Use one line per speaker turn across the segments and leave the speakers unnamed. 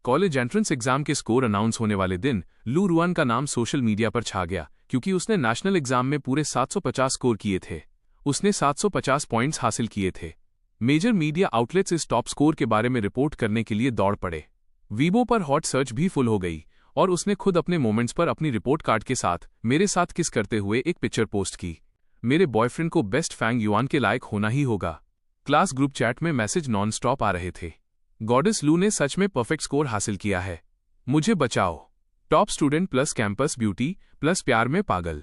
College entrance exam के score announce होने वाले दिन लू रुआन का नाम सोशल मीडिया पर छा गया क्योंकि उसने नेशनल एग्जाम में पूरे 750 स्कोर किए थे। उसने 750 पॉइंट्स हासिल किए थे। मेजर मीडिया आउटलेट्स इस टॉप स्कोर के बारे में रिपोर्ट करने के लिए दौड़ पड़े। वीबो पर हॉट सर्च भी फुल हो गई और उसने खुद अपने मोमेंट्स पर अपनी रिपोर्ट कार्ड के साथ मेरे साथ किस करते हुए एक पिक्चर पोस्ट की। मेरे बॉयफ्रेंड को बेस्ट फैंग युआन के लायक होना ही होगा। क्लास ग्रुप चैट में मैसेज नॉन स्टॉप आ रहे थे। गॉडेस लू ने सच में परफेक्ट स्कोर हासिल किया है। मुझे बचाओ। Top student plus campus beauty plus प्यार में पागल।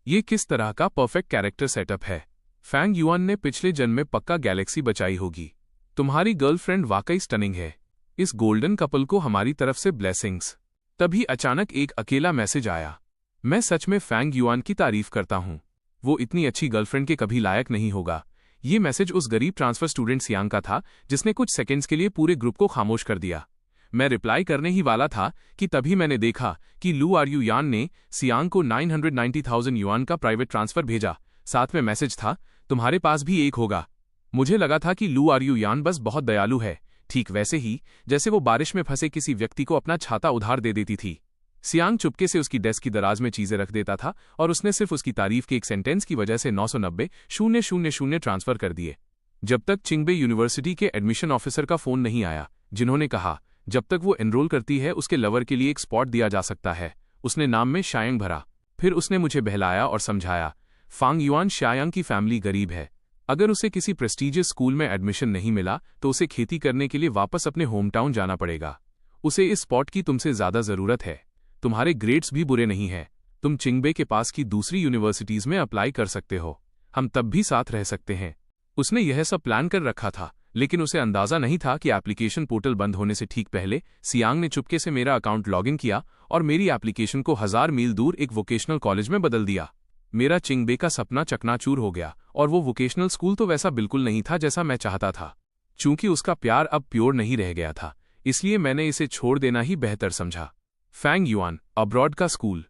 ये किस तरह का परफेक्ट कैरेक्टर सेटअप है। फैंग युआन ने पिछले जन्म में पक्का गैलेक्सी बचाई होगी। तुम्हारी गर्लफ्रेंड वाकई स्टनिंग है। इस गोल्डन कपल को हमारी तरफ से ब्लेसिंग्स। तभी अचानक एक अकेला मैसेज आया। मैं सच में फैंग युआन की तारीफ करता हूं। वो इतनी अच्छी गर्लफ्रेंड के कभी लायक नहीं होगा। ये मैसेज उस गरीब ट्रांसफर स्टूडेंट सियांग का था जिसने कुछ सेकंड्स के लिए पूरे ग्रुप को खामोश कर दिया। मैं रिप्लाई करने ही वाला था कि तभी मैंने देखा कि लू आर यू यान ने सियांग को 990,000 युआन का प्राइवेट ट्रांसफर भेजा। साथ में मैसेज था, तुम्हारे पास भी एक होगा। मुझे लगा था कि लू आर यू यान बस बहुत दयालु है, ठीक वैसे ही जैसे वो बारिश में फंसे किसी व्यक्ति को अपना छाता उधार दे देती थी। सियांग चुपके से उसकी डेस्क की दराज में चीजें रख देता था और उसने सिर्फ उसकी तारीफ के एक सेंटेंस की वजह से 990,000 ट्रांसफर कर दिए। जब तक चिंगबे यूनिवर्सिटी के एडमिशन ऑफिसर का फोन नहीं आया, जिन्होंने कहा जब तक वो एनरोल करती है उसके लवर के लिए एक स्पॉट दिया जा सकता है। उसने नाम में शायांग भरा। फिर उसने मुझे बहलाया और समझाया, फांग युआन शायांग की फैमिली गरीब है। अगर उसे किसी प्रेस्टीजियस स्कूल में एडमिशन नहीं मिला तो उसे खेती करने के लिए वापस अपने होम टाउन जाना पड़ेगा। उसे इस स्पॉट की तुमसे ज्यादा जरूरत है। तुम्हारे ग्रेड्स भी बुरे नहीं हैं। तुम चिंगबे के पास की दूसरी यूनिवर्सिटीज में अप्लाई कर सकते हो। हम तब भी साथ रह सकते हैं। उसने यह सब प्लान कर रखा था, लेकिन उसे अंदाजा नहीं था कि एप्लीकेशन पोर्टल बंद होने से ठीक पहले सियांग ने चुपके से मेरा अकाउंट लॉगिन किया और मेरी एप्लीकेशन को 1000 मील दूर एक वोकेशनल कॉलेज में बदल दिया। मेरा चिंगबे का सपना चकनाचूर हो गया और वो वोकेशनल स्कूल तो वैसा बिल्कुल नहीं था जैसा मैं चाहता था। चूंकि उसका प्यार अब प्योर नहीं रह गया था, इसलिए मैंने इसे छोड़ देना ही बेहतर समझा। फैंग युआन, अब्रॉड का स्कूल।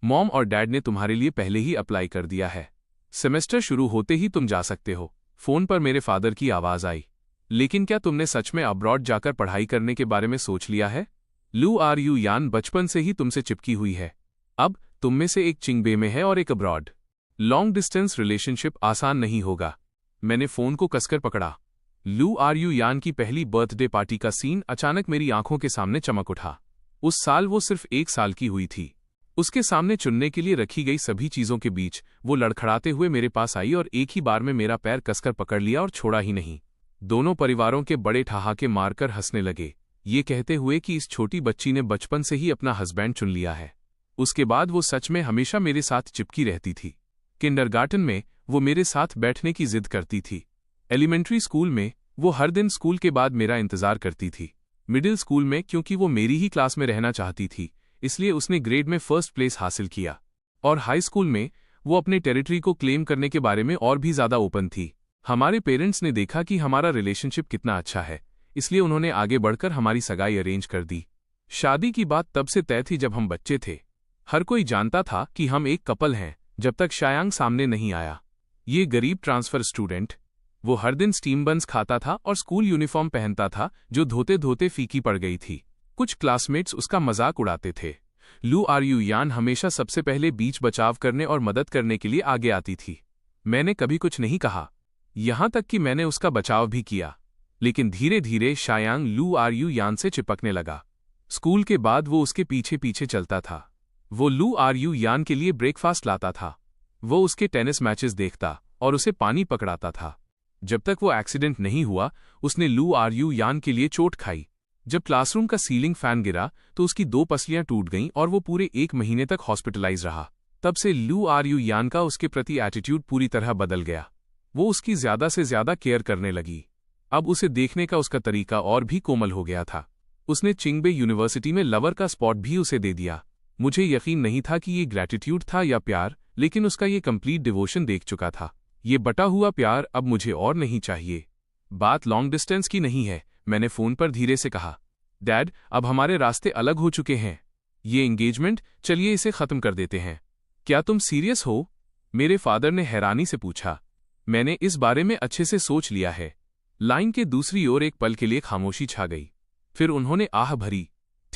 मॉम और डैड ने तुम्हारे लिए पहले ही अप्लाई कर दिया है। सेमेस्टर शुरू होते ही तुम जा सकते हो। फोन पर मेरे फादर की आवाज आई। लेकिन क्या तुमने सच में अब्रॉड जाकर पढ़ाई करने के बारे में सोच लिया है? लू आर यू यान बचपन से ही तुमसे चिपकी हुई है। अब तुम में से एक चिंगबे में है और एक अब्रॉड। लॉन्ग डिस्टेंस रिलेशनशिप आसान नहीं होगा। मैंने फोन को कसकर पकड़ा। लू आर यू यान की पहली बर्थडे पार्टी का सीन अचानक मेरी आंखों के सामने चमक उठा। उस साल वो सिर्फ 1 साल की हुई थी। उसके सामने चुनने के लिए रखी गई सभी चीजों के बीच वो लड़खड़ाते हुए मेरे पास आई और एक ही बार में मेरा पैर कसकर पकड़ लिया और छोड़ा ही नहीं। दोनों परिवारों के बड़े ठहाके मारकर हंसने लगे, ये कहते हुए कि इस छोटी बच्ची ने बचपन से ही अपना हस्बैंड चुन लिया है। उसके बाद वो सच में हमेशा मेरे साथ चिपकी रहती थी। किंडरगार्टन में वो मेरे साथ बैठने की जिद करती थी। एलिमेंट्री स्कूल में वो हर दिन स्कूल के बाद मेरा इंतजार करती थी। मिडिल स्कूल में क्योंकि वो मेरी ही क्लास में रहना चाहती थी, इसलिए उसने ग्रेड में फर्स्ट प्लेस हासिल किया। और हाई स्कूल में वो अपने टेरिटरी को क्लेम करने के बारे में और भी ज्यादा ओपन थी। हमारे पेरेंट्स ने देखा कि हमारा रिलेशनशिप कितना अच्छा है, इसलिए उन्होंने आगे बढ़कर हमारी सगाई अरेंज कर दी। शादी की बात तब से तय थी जब हम बच्चे थे। हर कोई जानता था कि हम एक कपल हैं जब तक शायांग सामने नहीं आया। ये गरीब ट्रांसफर स्टूडेंट, वो हर दिन स्टीम बन्स खाता था और स्कूल यूनिफॉर्म पहनता था जो धोते धोते फीकी पड़ गई थी। कुछ क्लासमेट्स उसका मजाक उड़ाते थे। लू आर यू यान हमेशा सबसे पहले बीच बचाव करने और मदद करने के लिए आगे आती थी। मैंने कभी कुछ नहीं कहा, यहां तक कि मैंने उसका बचाव भी किया। लेकिन धीरे धीरे शायांग लू आर यू यान से चिपकने लगा। स्कूल के बाद वो उसके पीछे पीछे चलता था। वो लू आर यू यान के लिए ब्रेकफास्ट लाता था। वो उसके टेनिस मैचेस देखता और उसे पानी पकड़ाता था। जब तक वो एक्सीडेंट नहीं हुआ, उसने लू आर यू यान के लिए चोट खाई। जब क्लासरूम का सीलिंग फैन गिरा तो उसकी 2 पसलियां टूट गईं और वो पूरे 1 महीने तक हॉस्पिटलाइज रहा। तब से लू आर यू यान का उसके प्रति एटीट्यूड पूरी तरह बदल गया। वो उसकी ज्यादा से ज्यादा केयर करने लगी। अब उसे देखने का उसका तरीका और भी कोमल हो गया था। उसने चिंगबे यूनिवर्सिटी में लवर का स्पॉट भी उसे दे दिया। मुझे यकीन नहीं था कि ये ग्रैटिट्यूड था या प्यार, लेकिन उसका ये कंप्लीट डिवोशन देख चुका था। ये बटा हुआ प्यार अब मुझे और नहीं चाहिए। बात लॉन्ग डिस्टेंस की नहीं है, मैंने फोन पर धीरे से कहा। डैड, अब हमारे रास्ते अलग हो चुके हैं। ये एंगेजमेंट, चलिए इसे खत्म कर देते हैं। क्या तुम सीरियस हो? मेरे फादर ने हैरानी से पूछा। मैंने इस बारे में अच्छे से सोच लिया है। लाइन के दूसरी ओर एक पल के लिए खामोशी छा गई। फिर उन्होंने आह भरी।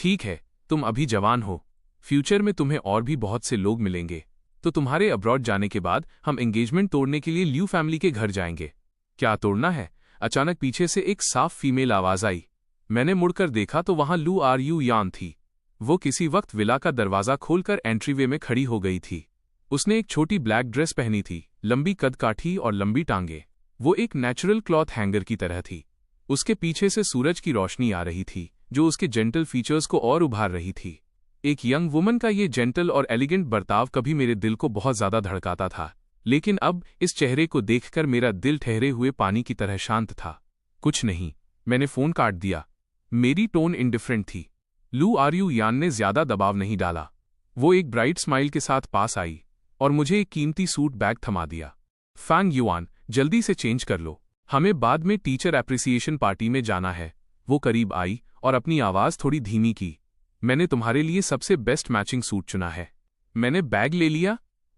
ठीक है, तुम अभी जवान हो, फ्यूचर में तुम्हें और भी बहुत से लोग मिलेंगे, तो तुम्हारे अब्रॉड जाने के बाद हम एंगेजमेंट तोड़ने के लिए ल्यू फैमिली के घर जाएंगे। क्या तोड़ना है? अचानक पीछे से एक साफ फीमेल आवाज आई। मैंने मुड़कर देखा तो वहां लू आर यू यान थी। वो किसी वक्त विला का दरवाजा खोलकर एंट्रीवे में खड़ी हो गई थी। उसने एक छोटी ब्लैक ड्रेस पहनी थी, लंबी कदकाठी और लंबी टांगे। वो एक नेचुरल क्लॉथ हैंगर की तरह थी। उसके पीछे से सूरज की रोशनी आ रही थी, जो उसके जेंटल फीचर्स को और उभार रही थी। एक यंग वुमन का ये जेंटल और एलिगेंट बर्ताव कभी मेरे दिल को बहुत ज्यादा धड़काता था, लेकिन अब इस चेहरे को देखकर मेरा दिल ठहरे हुए पानी की तरह शांत था। कुछ नहीं, मैंने फोन काट दिया। मेरी टोन इंडिफरेंट थी। लू आर यू यान ने ज्यादा दबाव नहीं डाला। वो एक ब्राइट स्माइल के साथ पास आई और मुझे एक कीमती सूट बैग थमा दिया। फैंग युआन, जल्दी से चेंज कर लो, हमें बाद में टीचर एप्रिसिएशन पार्टी में जाना है। वो करीब आई और अपनी आवाज थोड़ी धीमी की। मैंने तुम्हारे लिए सबसे बेस्ट मैचिंग सूट चुना है। मैंने बैग ले लिया।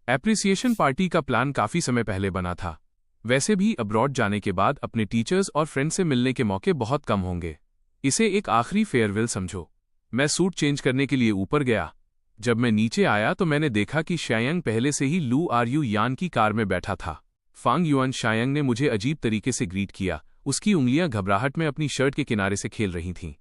एप्रिसिएशन पार्टी का प्लान काफी समय पहले बना था। वैसे भी अब्रॉड जाने के बाद अपने टीचर्स और फ्रेंड से मिलने के मौके बहुत कम होंगे। इसे एक आखिरी फेयरवेल समझो। मैं सूट चेंज करने के लिए ऊपर गया। जब मैं नीचे आया तो मैंने देखा कि शायंग पहले से ही लू आर यू यान की कार में बैठा था। फांग युआन शायंग ने मुझे अजीब तरीके से ग्रीट किया। उसकी उंगलियां घबराहट में अपनी शर्ट के किनारे से खेल रही थीं।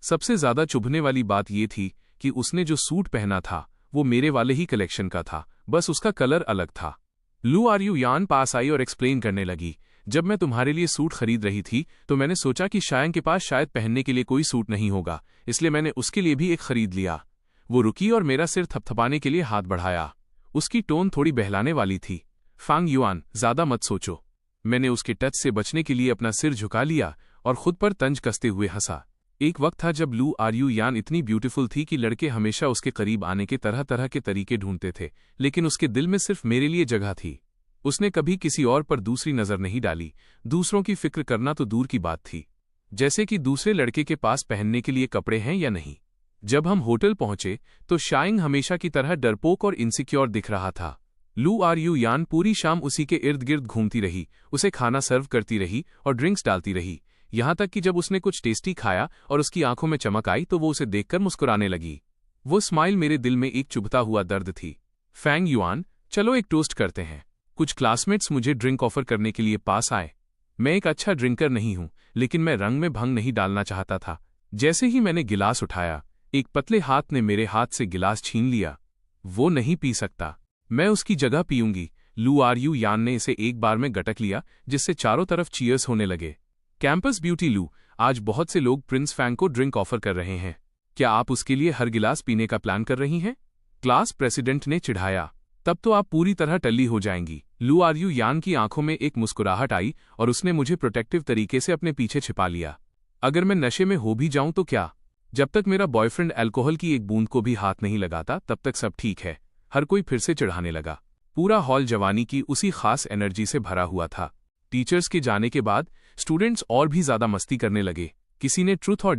सबसे ज्यादा चुभने वाली बात यह थी कि उसने जो सूट पहना था वो मेरे वाले ही कलेक्शन का था, बस उसका कलर अलग था। लू आर यू यान पास आई और एक्सप्लेन करने लगी, जब मैं तुम्हारे लिए सूट खरीद रही थी तो मैंने सोचा कि शायंग के पास शायद पहनने के लिए कोई सूट नहीं होगा, इसलिए मैंने उसके लिए भी एक खरीद लिया। वो रुकी और मेरा सिर थपथपाने के लिए हाथ बढ़ाया। उसकी टोन थोड़ी बहलाने वाली थी। फांग युआन, ज्यादा मत सोचो। मैंने उसके टच से बचने के लिए अपना सिर झुका लिया और खुद पर तंज कसते हुए हंसा। एक वक्त था जब लू आर यू यान इतनी ब्यूटीफुल थी कि लड़के हमेशा उसके करीब आने के तरह तरह के तरीके ढूंढते थे, लेकिन उसके दिल में सिर्फ मेरे लिए जगह थी। उसने कभी किसी और पर दूसरी नजर नहीं डाली। दूसरों की फिक्र करना तो दूर की बात थी, जैसे कि दूसरे लड़के के पास पहनने के लिए कपड़े हैं या नहीं। जब हम होटल पहुंचे तो शायंग हमेशा की तरह डरपोक और इनसिक्योर दिख रहा था। लू आर यू यान पूरी शाम उसी के इर्द गिर्द घूमती रही, उसे खाना सर्व करती रही और ड्रिंक्स डालती रही, यहां तक कि जब उसने कुछ टेस्टी खाया और उसकी आंखों में चमक आई तो वो उसे देखकर मुस्कुराने लगी। वो स्माइल मेरे दिल में एक चुभता हुआ दर्द थी। फैंग युआन, चलो एक टोस्ट करते हैं। कुछ क्लासमेट्स मुझे ड्रिंक ऑफर करने के लिए पास आए। मैं एक अच्छा ड्रिंकर नहीं हूं, लेकिन मैं रंग में भंग नहीं डालना चाहता था। जैसे ही मैंने गिलास उठाया, एक पतले हाथ ने मेरे हाथ से गिलास छीन लिया। वो नहीं पी सकता, मैं उसकी जगह पीऊंगी। लू आर यू यान ने इसे एक बार में गटक लिया, जिससे चारों तरफ चीयर्स होने लगे। कैंपस ब्यूटी लू, आज बहुत से लोग प्रिंस फैंग को ड्रिंक ऑफर कर रहे हैं। क्या आप उसके लिए हर गिलास पीने का प्लान कर रही हैं? क्लास प्रेसिडेंट ने चिढ़ाया। तब तो आप पूरी तरह टल्ली हो जाएंगी। लू आर यू यान की आंखों में एक मुस्कुराहट आई और उसने मुझे प्रोटेक्टिव तरीके से अपने पीछे छिपा लिया। अगर मैं नशे में हो भी जाऊं तो क्या? जब तक मेरा बॉयफ्रेंड अल्कोहल की एक बूंद को भी हाथ नहीं लगाता तब तक सब ठीक है। हर कोई फिर से चिढ़ाने लगा। पूरा हॉल जवानी की उसी खास एनर्जी से भरा हुआ था। टीचर्स के जाने के बाद स्टूडेंट्स और भी ज्यादा मस्ती करने लगे। किसी ने ट्रूथ और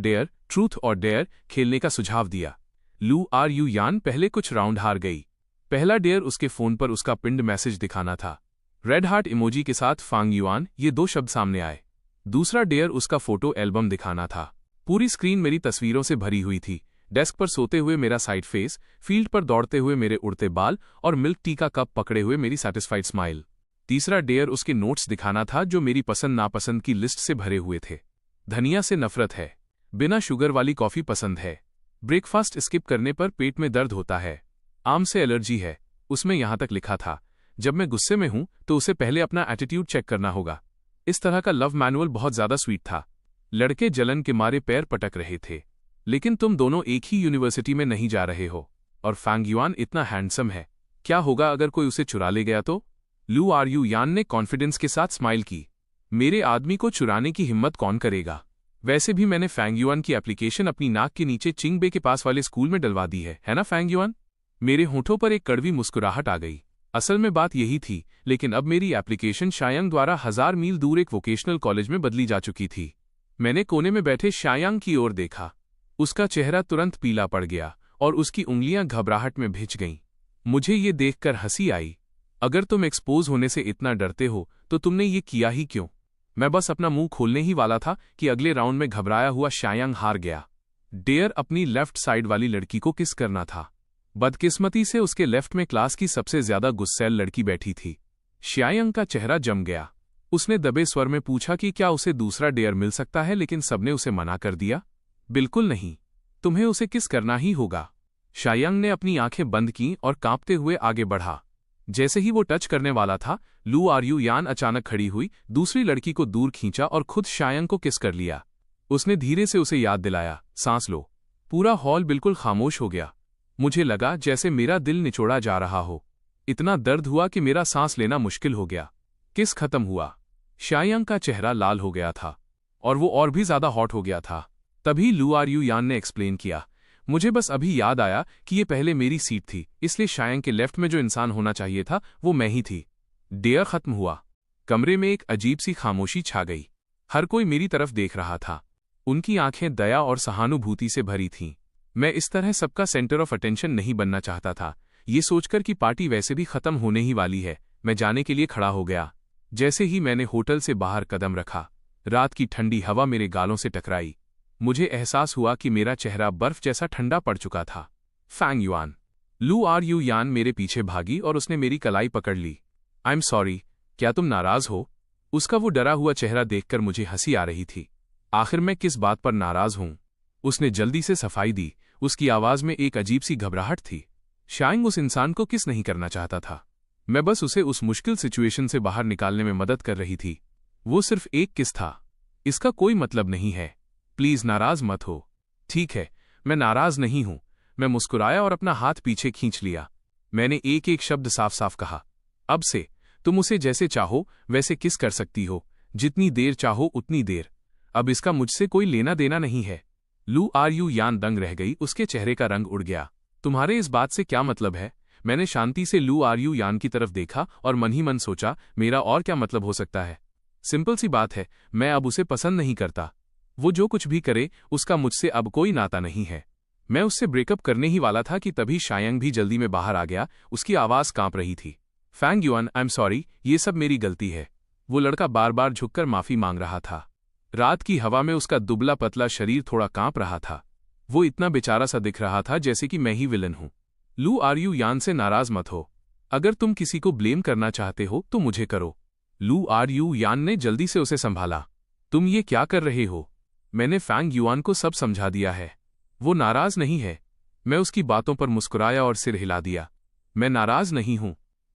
डेयर खेलने का सुझाव दिया। लू आर यू यान पहले कुछ राउंड हार गई। पहला डेयर उसके फोन पर उसका पिंड मैसेज दिखाना था। रेड हार्ट इमोजी के साथ फांग युआन, ये 2 शब्द सामने आए। दूसरा डेयर उसका फोटो एल्बम दिखाना था। पूरी स्क्रीन मेरी तस्वीरों से भरी हुई थी। डेस्क पर सोते हुए मेरा साइड फेस, फील्ड पर दौड़ते हुए मेरे उड़ते बाल और मिल्क टी का कप पकड़े हुए मेरी सैटिस्फाइड स्माइल। तीसरा डेयर उसके नोट्स दिखाना था, जो मेरी पसंद नापसंद की लिस्ट से भरे हुए थे। धनिया से नफरत है, बिना शुगर वाली कॉफी पसंद है, ब्रेकफास्ट स्किप करने पर पेट में दर्द होता है, आम से एलर्जी है। उसमें यहां तक लिखा था, जब मैं गुस्से में हूं तो उसे पहले अपना एटीट्यूड चेक करना होगा। इस तरह का लव मैनुअल बहुत ज्यादा स्वीट था। लड़के जलन के मारे पैर पटक रहे थे। लेकिन तुम दोनों एक ही यूनिवर्सिटी में नहीं जा रहे हो, और फैंग युआन इतना हैंडसम है, क्या होगा अगर कोई उसे चुरा ले गया तो? लू आर यू यान ने कॉन्फिडेंस के साथ स्माइल की। मेरे आदमी को चुराने की हिम्मत कौन करेगा? वैसे भी मैंने फैंग युआन की एप्लीकेशन अपनी नाक के नीचे चिंगबे के पास वाले स्कूल में डलवा दी है ना फैंग युआन? मेरे होठों पर एक कड़वी मुस्कुराहट आ गई। असल में बात यही थी, लेकिन अब मेरी एप्लीकेशन शायंग द्वारा 1000 मील दूर एक वोकेशनल कॉलेज में बदली जा चुकी थी। मैंने कोने में बैठे शायंग की ओर देखा। उसका चेहरा तुरंत पीला पड़ गया और उसकी उंगलियां घबराहट में भिज गईं। मुझे ये देखकर हंसी आई। अगर तुम एक्सपोज होने से इतना डरते हो तो तुमने ये किया ही क्यों? मैं बस अपना मुंह खोलने ही वाला था कि अगले राउंड में घबराया हुआ शायंग हार गया। डेयर अपनी लेफ्ट साइड वाली लड़की को किस करना था। बदकिस्मती से उसके लेफ्ट में क्लास की सबसे ज्यादा गुस्सैल लड़की बैठी थी। शायांग का चेहरा जम गया। उसने दबे स्वर में पूछा कि क्या उसे दूसरा डेयर मिल सकता है, लेकिन सबने उसे मना कर दिया। बिल्कुल नहीं, तुम्हें उसे किस करना ही होगा। शायांग ने अपनी आंखें बंद की और कांपते हुए आगे बढ़ा। जैसे ही वो टच करने वाला था, लू आर्यू यान अचानक खड़ी हुई, दूसरी लड़की को दूर खींचा और खुद शायांग को किस कर लिया। उसने धीरे से उसे याद दिलाया, सांस लो। पूरा हॉल बिल्कुल खामोश हो गया। मुझे लगा जैसे मेरा दिल निचोड़ा जा रहा हो। इतना दर्द हुआ कि मेरा सांस लेना मुश्किल हो गया। किस खत्म हुआ। शायांग का चेहरा लाल हो गया था और वो और भी ज्यादा हॉट हो गया था। तभी लू आर्यू यान ने एक्सप्लेन किया, मुझे बस अभी याद आया कि ये पहले मेरी सीट थी, इसलिए शायांग के लेफ्ट में जो इंसान होना चाहिए था वो मैं ही थी। डेयर खत्म हुआ। कमरे में एक अजीब सी खामोशी छा गई। हर कोई मेरी तरफ देख रहा था। उनकी आंखें दया और सहानुभूति से भरी थीं। मैं इस तरह सबका सेंटर ऑफ अटेंशन नहीं बनना चाहता था। ये सोचकर कि पार्टी वैसे भी खत्म होने ही वाली है, मैं जाने के लिए खड़ा हो गया। जैसे ही मैंने होटल से बाहर कदम रखा, रात की ठंडी हवा मेरे गालों से टकराई। मुझे एहसास हुआ कि मेरा चेहरा बर्फ जैसा ठंडा पड़ चुका था। Fang Yuan. लू आर्यू यान मेरे पीछे भागी और उसने मेरी कलाई पकड़ ली। आई एम सॉरी, क्या तुम नाराज हो? उसका वो डरा हुआ चेहरा देखकर मुझे हंसी आ रही थी। आखिर मैं किस बात पर नाराज हूं? उसने जल्दी से सफाई दी। उसकी आवाज में एक अजीब सी घबराहट थी। शायंग उस इंसान को किस नहीं करना चाहता था। मैं बस उसे उस मुश्किल सिचुएशन से बाहर निकालने में मदद कर रही थी। वो सिर्फ एक किस था। इसका कोई मतलब नहीं है। प्लीज नाराज मत हो। ठीक है, मैं नाराज नहीं हूं। मैं मुस्कुराया और अपना हाथ पीछे खींच लिया। मैंने एक एक शब्द साफ साफ कहा, अब से तुम उसे जैसे चाहो वैसे किस कर सकती हो, जितनी देर चाहो उतनी देर। अब इसका मुझसे कोई लेना देना नहीं है। लू आर्यू यान दंग रह गई। उसके चेहरे का रंग उड़ गया। तुम्हारे इस बात से क्या मतलब है? मैंने शांति से लू आर्यू यान की तरफ देखा और मन ही मन सोचा, मेरा और क्या मतलब हो सकता है? सिंपल सी बात है, मैं अब उसे पसंद नहीं करता। वो जो कुछ भी करे उसका मुझसे अब कोई नाता नहीं है। मैं उससे ब्रेकअप करने ही वाला था कि तभी शायांग भी जल्दी में बाहर आ गया। उसकी आवाज कांप रही थी। Fang Yuan, I am sorry, ये सब मेरी गलती है। वो लड़का बार बार झुककर माफी मांग रहा था। रात की हवा में उसका दुबला पतला शरीर थोड़ा कांप रहा था। वो इतना बेचारा सा दिख रहा था जैसे कि मैं ही विलन हूं। लू आर्यू यान से नाराज मत हो। अगर तुम किसी को ब्लेम करना चाहते हो तो मुझे करो। लू आर्यू यान ने जल्दी से उसे संभाला। तुम ये क्या कर रहे हो? मैंने फैंग युआन को सब समझा दिया है। वो नाराज नहीं है। मैं उसकी बातों पर मुस्कुराया और सिर हिला दिया। मैं नाराज नहीं हूं।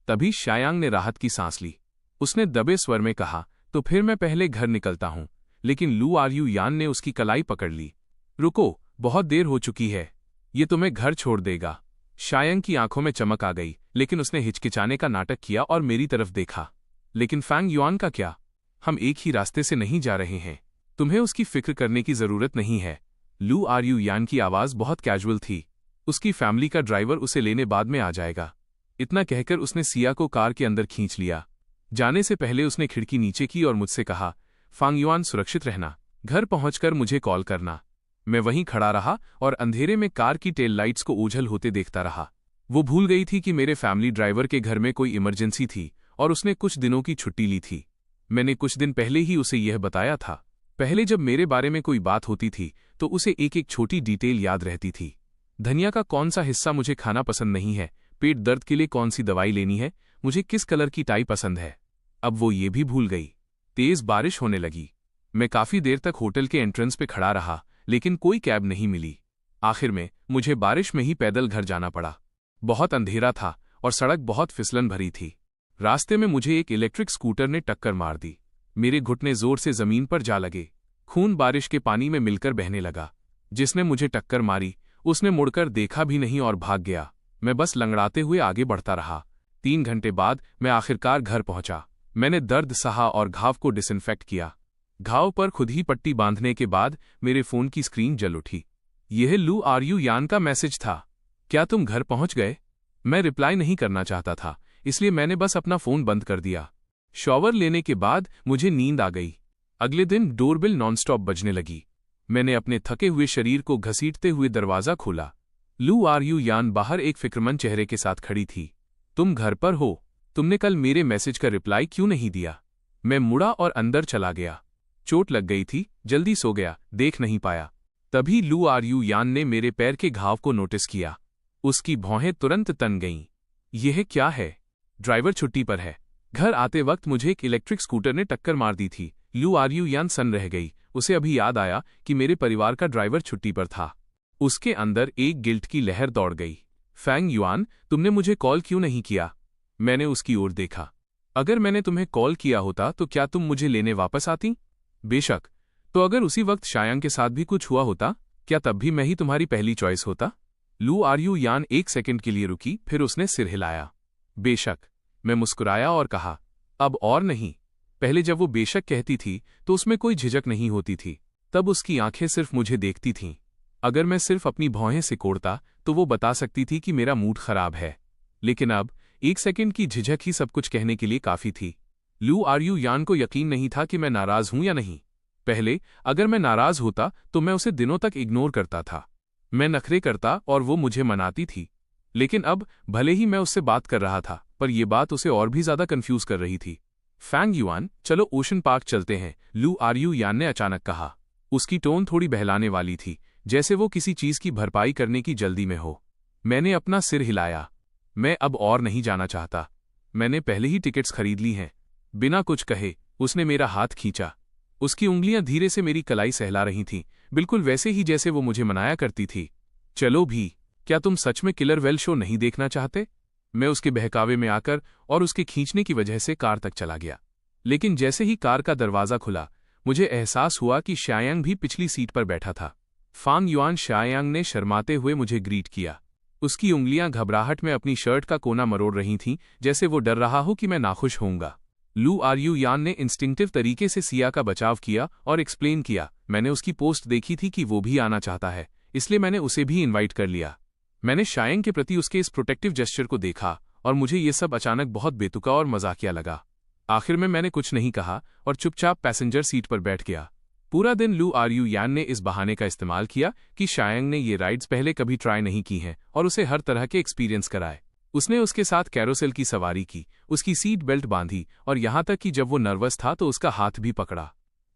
तभी शायांग ने राहत की सांस ली। उसने दबे स्वर में कहा, तो फिर मैं पहले घर निकलता हूं। लेकिन लू आर्यू यान ने उसकी कलाई पकड़ ली। रुको, बहुत देर हो चुकी है। ये तुम्हें घर छोड़ देगा। शायांग की आंखों में चमक आ गई, लेकिन उसने हिचकिचाने का नाटक किया और मेरी तरफ देखा। लेकिन फैंग युआन का क्या? हम एक ही रास्ते से नहीं जा रहे हैं। तुम्हें उसकी फिक्र करने की जरूरत नहीं है। लू आर्यू यान की आवाज बहुत कैजुअल थी। उसकी फैमिली का ड्राइवर उसे लेने बाद में आ जाएगा। इतना कहकर उसने सिया को कार के अंदर खींच लिया। जाने से पहले उसने खिड़की नीचे की और मुझसे कहा, फैंग युआन, सुरक्षित रहना। घर पहुंचकर मुझे कॉल करना। मैं वहीं खड़ा रहा और अंधेरे में कार की टेल लाइट्स को ओझल होते देखता रहा। वो भूल गई थी कि मेरे फैमिली ड्राइवर के घर में कोई इमरजेंसी थी और उसने कुछ दिनों की छुट्टी ली थी। मैंने कुछ दिन पहले ही उसे यह बताया था। पहले जब मेरे बारे में कोई बात होती थी तो उसे एक एक छोटी डिटेल याद रहती थी। धनिया का कौन सा हिस्सा मुझे खाना पसंद नहीं है, पेट दर्द के लिए कौन सी दवाई लेनी है, मुझे किस कलर की टाई पसंद है। अब वो ये भी भूल गई। तेज बारिश होने लगी। मैं काफी देर तक होटल के एंट्रेंस पे खड़ा रहा, लेकिन कोई कैब नहीं मिली। आखिर में मुझे बारिश में ही पैदल घर जाना पड़ा। बहुत अंधेरा था और सड़क बहुत फिसलन भरी थी। रास्ते में मुझे एक इलेक्ट्रिक स्कूटर ने टक्कर मार दी। मेरे घुटने जोर से जमीन पर जा लगे। खून बारिश के पानी में मिलकर बहने लगा। जिसने मुझे टक्कर मारी उसने मुड़कर देखा भी नहीं और भाग गया। मैं बस लंगड़ाते हुए आगे बढ़ता रहा। 3 घंटे बाद मैं आखिरकार घर पहुंचा। मैंने दर्द सहा और घाव को डिसइंफेक्ट किया। घाव पर खुद ही पट्टी बांधने के बाद मेरे फोन की स्क्रीन जल उठी। यह लू आर्यू यान का मैसेज था। क्या तुम घर पहुंच गए? मैं रिप्लाई नहीं करना चाहता था, इसलिए मैंने बस अपना फोन बंद कर दिया। शॉवर लेने के बाद मुझे नींद आ गई। अगले दिन डोरबेल नॉनस्टॉप बजने लगी। मैंने अपने थके हुए शरीर को घसीटते हुए दरवाजा खोला। लू आर्यू यान बाहर एक फिक्रमंद चेहरे के साथ खड़ी थी। तुम घर पर हो? तुमने कल मेरे मैसेज का रिप्लाई क्यों नहीं दिया? मैं मुड़ा और अंदर चला गया। चोट लग गई थी, जल्दी सो गया, देख नहीं पाया। तभी लू आरयू यान ने मेरे पैर के घाव को नोटिस किया। उसकी भौहें तुरंत तन गईं। यह क्या है? ड्राइवर छुट्टी पर है। घर आते वक्त मुझे एक इलेक्ट्रिक स्कूटर ने टक्कर मार दी थी। लू आरयू यान सन्न रह गई। उसे अभी याद आया कि मेरे परिवार का ड्राइवर छुट्टी पर था। उसके अंदर एक गिल्ट की लहर दौड़ गई। फैंग युआन, तुमने मुझे कॉल क्यों नहीं किया? मैंने उसकी ओर देखा। अगर मैंने तुम्हें कॉल किया होता तो क्या तुम मुझे लेने वापस आती? बेशक। तो अगर उसी वक्त शायांग के साथ भी कुछ हुआ होता, क्या तब भी मैं ही तुम्हारी पहली चॉइस होता? लू आरयू यान एक सेकंड के लिए रुकी, फिर उसने सिर हिलाया। बेशक। मैं मुस्कुराया और कहा, अब और नहीं। पहले जब वो बेशक कहती थी तो उसमें कोई झिझक नहीं होती थी। तब उसकी आंखें सिर्फ मुझे देखती थीं। अगर मैं सिर्फ अपनी भौहें सिकोड़ता तो वो बता सकती थी कि मेरा मूड खराब है। लेकिन अब एक सेकंड की झिझक ही सब कुछ कहने के लिए काफी थी। लू आरयू यान को यकीन नहीं था कि मैं नाराज हूं या नहीं। पहले अगर मैं नाराज होता तो मैं उसे दिनों तक इग्नोर करता था। मैं नखरे करता और वो मुझे मनाती थी। लेकिन अब भले ही मैं उससे बात कर रहा था, पर यह बात उसे और भी ज्यादा कंफ्यूज कर रही थी। फैंग युआन, चलो ओशन पार्क चलते हैं, लू आरयू यान ने अचानक कहा। उसकी टोन थोड़ी बहलाने वाली थी, जैसे वो किसी चीज की भरपाई करने की जल्दी में हो। मैंने अपना सिर हिलाया। मैं अब और नहीं जाना चाहता। मैंने पहले ही टिकट्स खरीद ली हैं। बिना कुछ कहे उसने मेरा हाथ खींचा। उसकी उंगलियां धीरे से मेरी कलाई सहला रही थीं, बिल्कुल वैसे ही जैसे वो मुझे मनाया करती थी। चलो भी, क्या तुम सच में किलर वेल शो नहीं देखना चाहते? मैं उसके बहकावे में आकर और उसके खींचने की वजह से कार तक चला गया। लेकिन जैसे ही कार का दरवाजा खुला, मुझे एहसास हुआ कि शायांग भी पिछली सीट पर बैठा था। फांग युआन शायांग ने शर्माते हुए मुझे ग्रीट किया। उसकी उंगलियां घबराहट में अपनी शर्ट का कोना मरोड़ रही थीं, जैसे वो डर रहा हो कि मैं नाखुश होऊंगा। लू आरयू यान ने इंस्टिंक्टिव तरीके से सिया का बचाव किया और एक्सप्लेन किया, मैंने उसकी पोस्ट देखी थी कि वो भी आना चाहता है, इसलिए मैंने उसे भी इनवाइट कर लिया। मैंने शायांग के प्रति उसके इस प्रोटेक्टिव जेस्चर को देखा और मुझे ये सब अचानक बहुत बेतुका और मजाकिया लगा। आखिर में मैंने कुछ नहीं कहा और चुपचाप पैसेंजर सीट पर बैठ गया। पूरा दिन लू आरयू यान ने इस बहाने का इस्तेमाल किया कि शायांग ने ये राइड्स पहले कभी ट्राई नहीं की हैं और उसे हर तरह के एक्सपीरियंस कराए। उसने उसके साथ कैरोसेल की सवारी की, उसकी सीट बेल्ट बांधी और यहां तक कि जब वो नर्वस था तो उसका हाथ भी पकड़ा।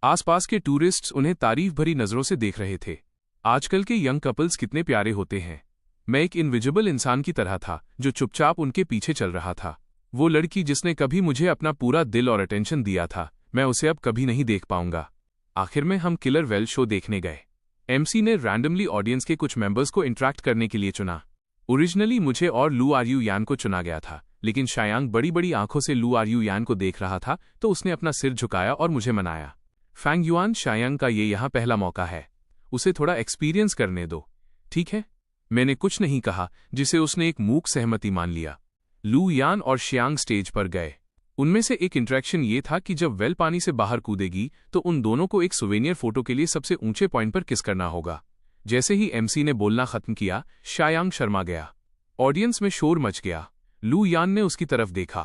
आसपास के टूरिस्ट्स उन्हें तारीफ भरी नजरों से देख रहे थे। आजकल के यंग कपल्स कितने प्यारे होते हैं। मैं एक इनविजिबल इंसान की तरह था जो चुपचाप उनके पीछे चल रहा था। वो लड़की जिसने कभी मुझे अपना पूरा दिल और अटेंशन दिया था, मैं उसे अब कभी नहीं देख पाऊंगा। आखिर में हम किलर वेल शो देखने गए। एमसी ने रैंडमली ऑडियंस के कुछ मेंबर्स को इंटरेक्ट करने के लिए चुना। ओरिजिनली मुझे और लू आरयू यान को चुना गया था, लेकिन शायांग बड़ी बड़ी आंखों से लू आरयू यान को देख रहा था तो उसने अपना सिर झुकाया और मुझे मनाया। फैंग युआन, शायांग का ये यहाँ पहला मौका है, उसे थोड़ा एक्सपीरियंस करने दो, ठीक है? मैंने कुछ नहीं कहा, जिसे उसने एक मूक सहमति मान लिया। लू यान और शायांग स्टेज पर गए। उनमें से एक इंटरेक्शन ये था कि जब वेल पानी से बाहर कूदेगी तो उन दोनों को एक सुवेनियर फोटो के लिए सबसे ऊंचे पॉइंट पर किस करना होगा। जैसे ही एमसी ने बोलना खत्म किया, शायांग शर्मा गया। ऑडियंस में शोर मच गया। लू यान ने उसकी तरफ देखा।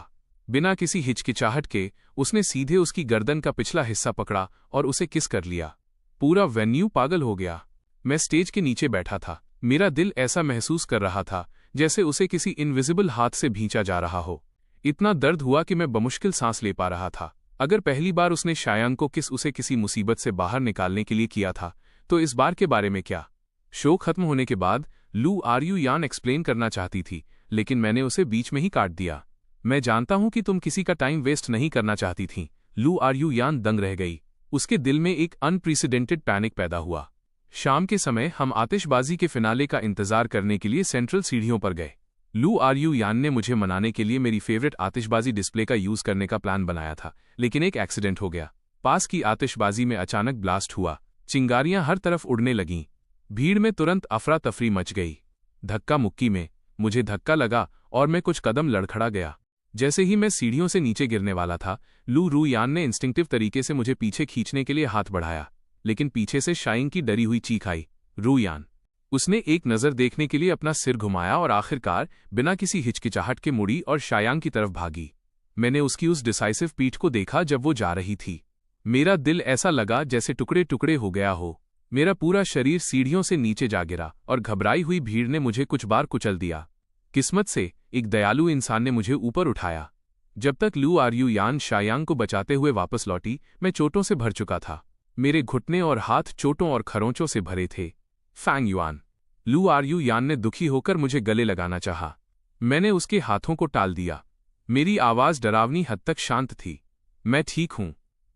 बिना किसी हिचकिचाहट के उसने सीधे उसकी गर्दन का पिछला हिस्सा पकड़ा और उसे किस कर लिया। पूरा वेन्यू पागल हो गया। मैं स्टेज के नीचे बैठा था। मेरा दिल ऐसा महसूस कर रहा था जैसे उसे किसी इनविजिबल हाथ से भींचा जा रहा हो। इतना दर्द हुआ कि मैं बमुश्किल सांस ले पा रहा था। अगर पहली बार उसने शायांग को किस उसे किसी मुसीबत से बाहर निकालने के लिए किया था, तो इस बार के बारे में क्या? शो खत्म होने के बाद लू आरयू यान एक्सप्लेन करना चाहती थी, लेकिन मैंने उसे बीच में ही काट दिया। मैं जानता हूं कि तुम किसी का टाइम वेस्ट नहीं करना चाहती थीं। लू आरयू यान दंग रह गई। उसके दिल में एक अनप्रेसिडेंटेड पैनिक पैदा हुआ। शाम के समय हम आतिशबाजी के फिनाले का इंतजार करने के लिए सेंट्रल सीढ़ियों पर गए। लू आरयू यान ने मुझे मनाने के लिए मेरी फेवरेट आतिशबाजी डिस्प्ले का यूज करने का प्लान बनाया था, लेकिन एक एक्सीडेंट हो गया। पास की आतिशबाजी में अचानक ब्लास्ट हुआ। चिंगारियां हर तरफ उड़ने लगीं। भीड़ में तुरंत अफरा तफरी मच गई। धक्का मुक्की में मुझे धक्का लगा और मैं कुछ कदम लड़खड़ा गया। जैसे ही मैं सीढ़ियों से नीचे गिरने वाला था, लू रू यान ने इंस्टिंक्टिव तरीके से मुझे पीछे खींचने के लिए हाथ बढ़ाया, लेकिन पीछे से शायांग की डरी हुई चीख आई, रू यान। उसने एक नज़र देखने के लिए अपना सिर घुमाया और आखिरकार बिना किसी हिचकिचाहट के मुड़ी और शायांग की तरफ भागी। मैंने उसकी उस डिसाइसिव पीठ को देखा जब वो जा रही थी। मेरा दिल ऐसा लगा जैसे टुकड़े टुकड़े हो गया हो। मेरा पूरा शरीर सीढ़ियों से नीचे जा गिरा और घबराई हुई भीड़ ने मुझे कुछ बार कुचल दिया। किस्मत से एक दयालु इंसान ने मुझे ऊपर उठाया। जब तक लू आरयू यान शायांग को बचाते हुए वापस लौटी, मैं चोटों से भर चुका था। मेरे घुटने और हाथ चोटों और खरोंचों से भरे थे। Fang Yuan. लू आरयू यान ने दुखी होकर मुझे गले लगाना चाहा। मैंने उसके हाथों को टाल दिया। मेरी आवाज डरावनी हद तक शांत थी। मैं ठीक हूं।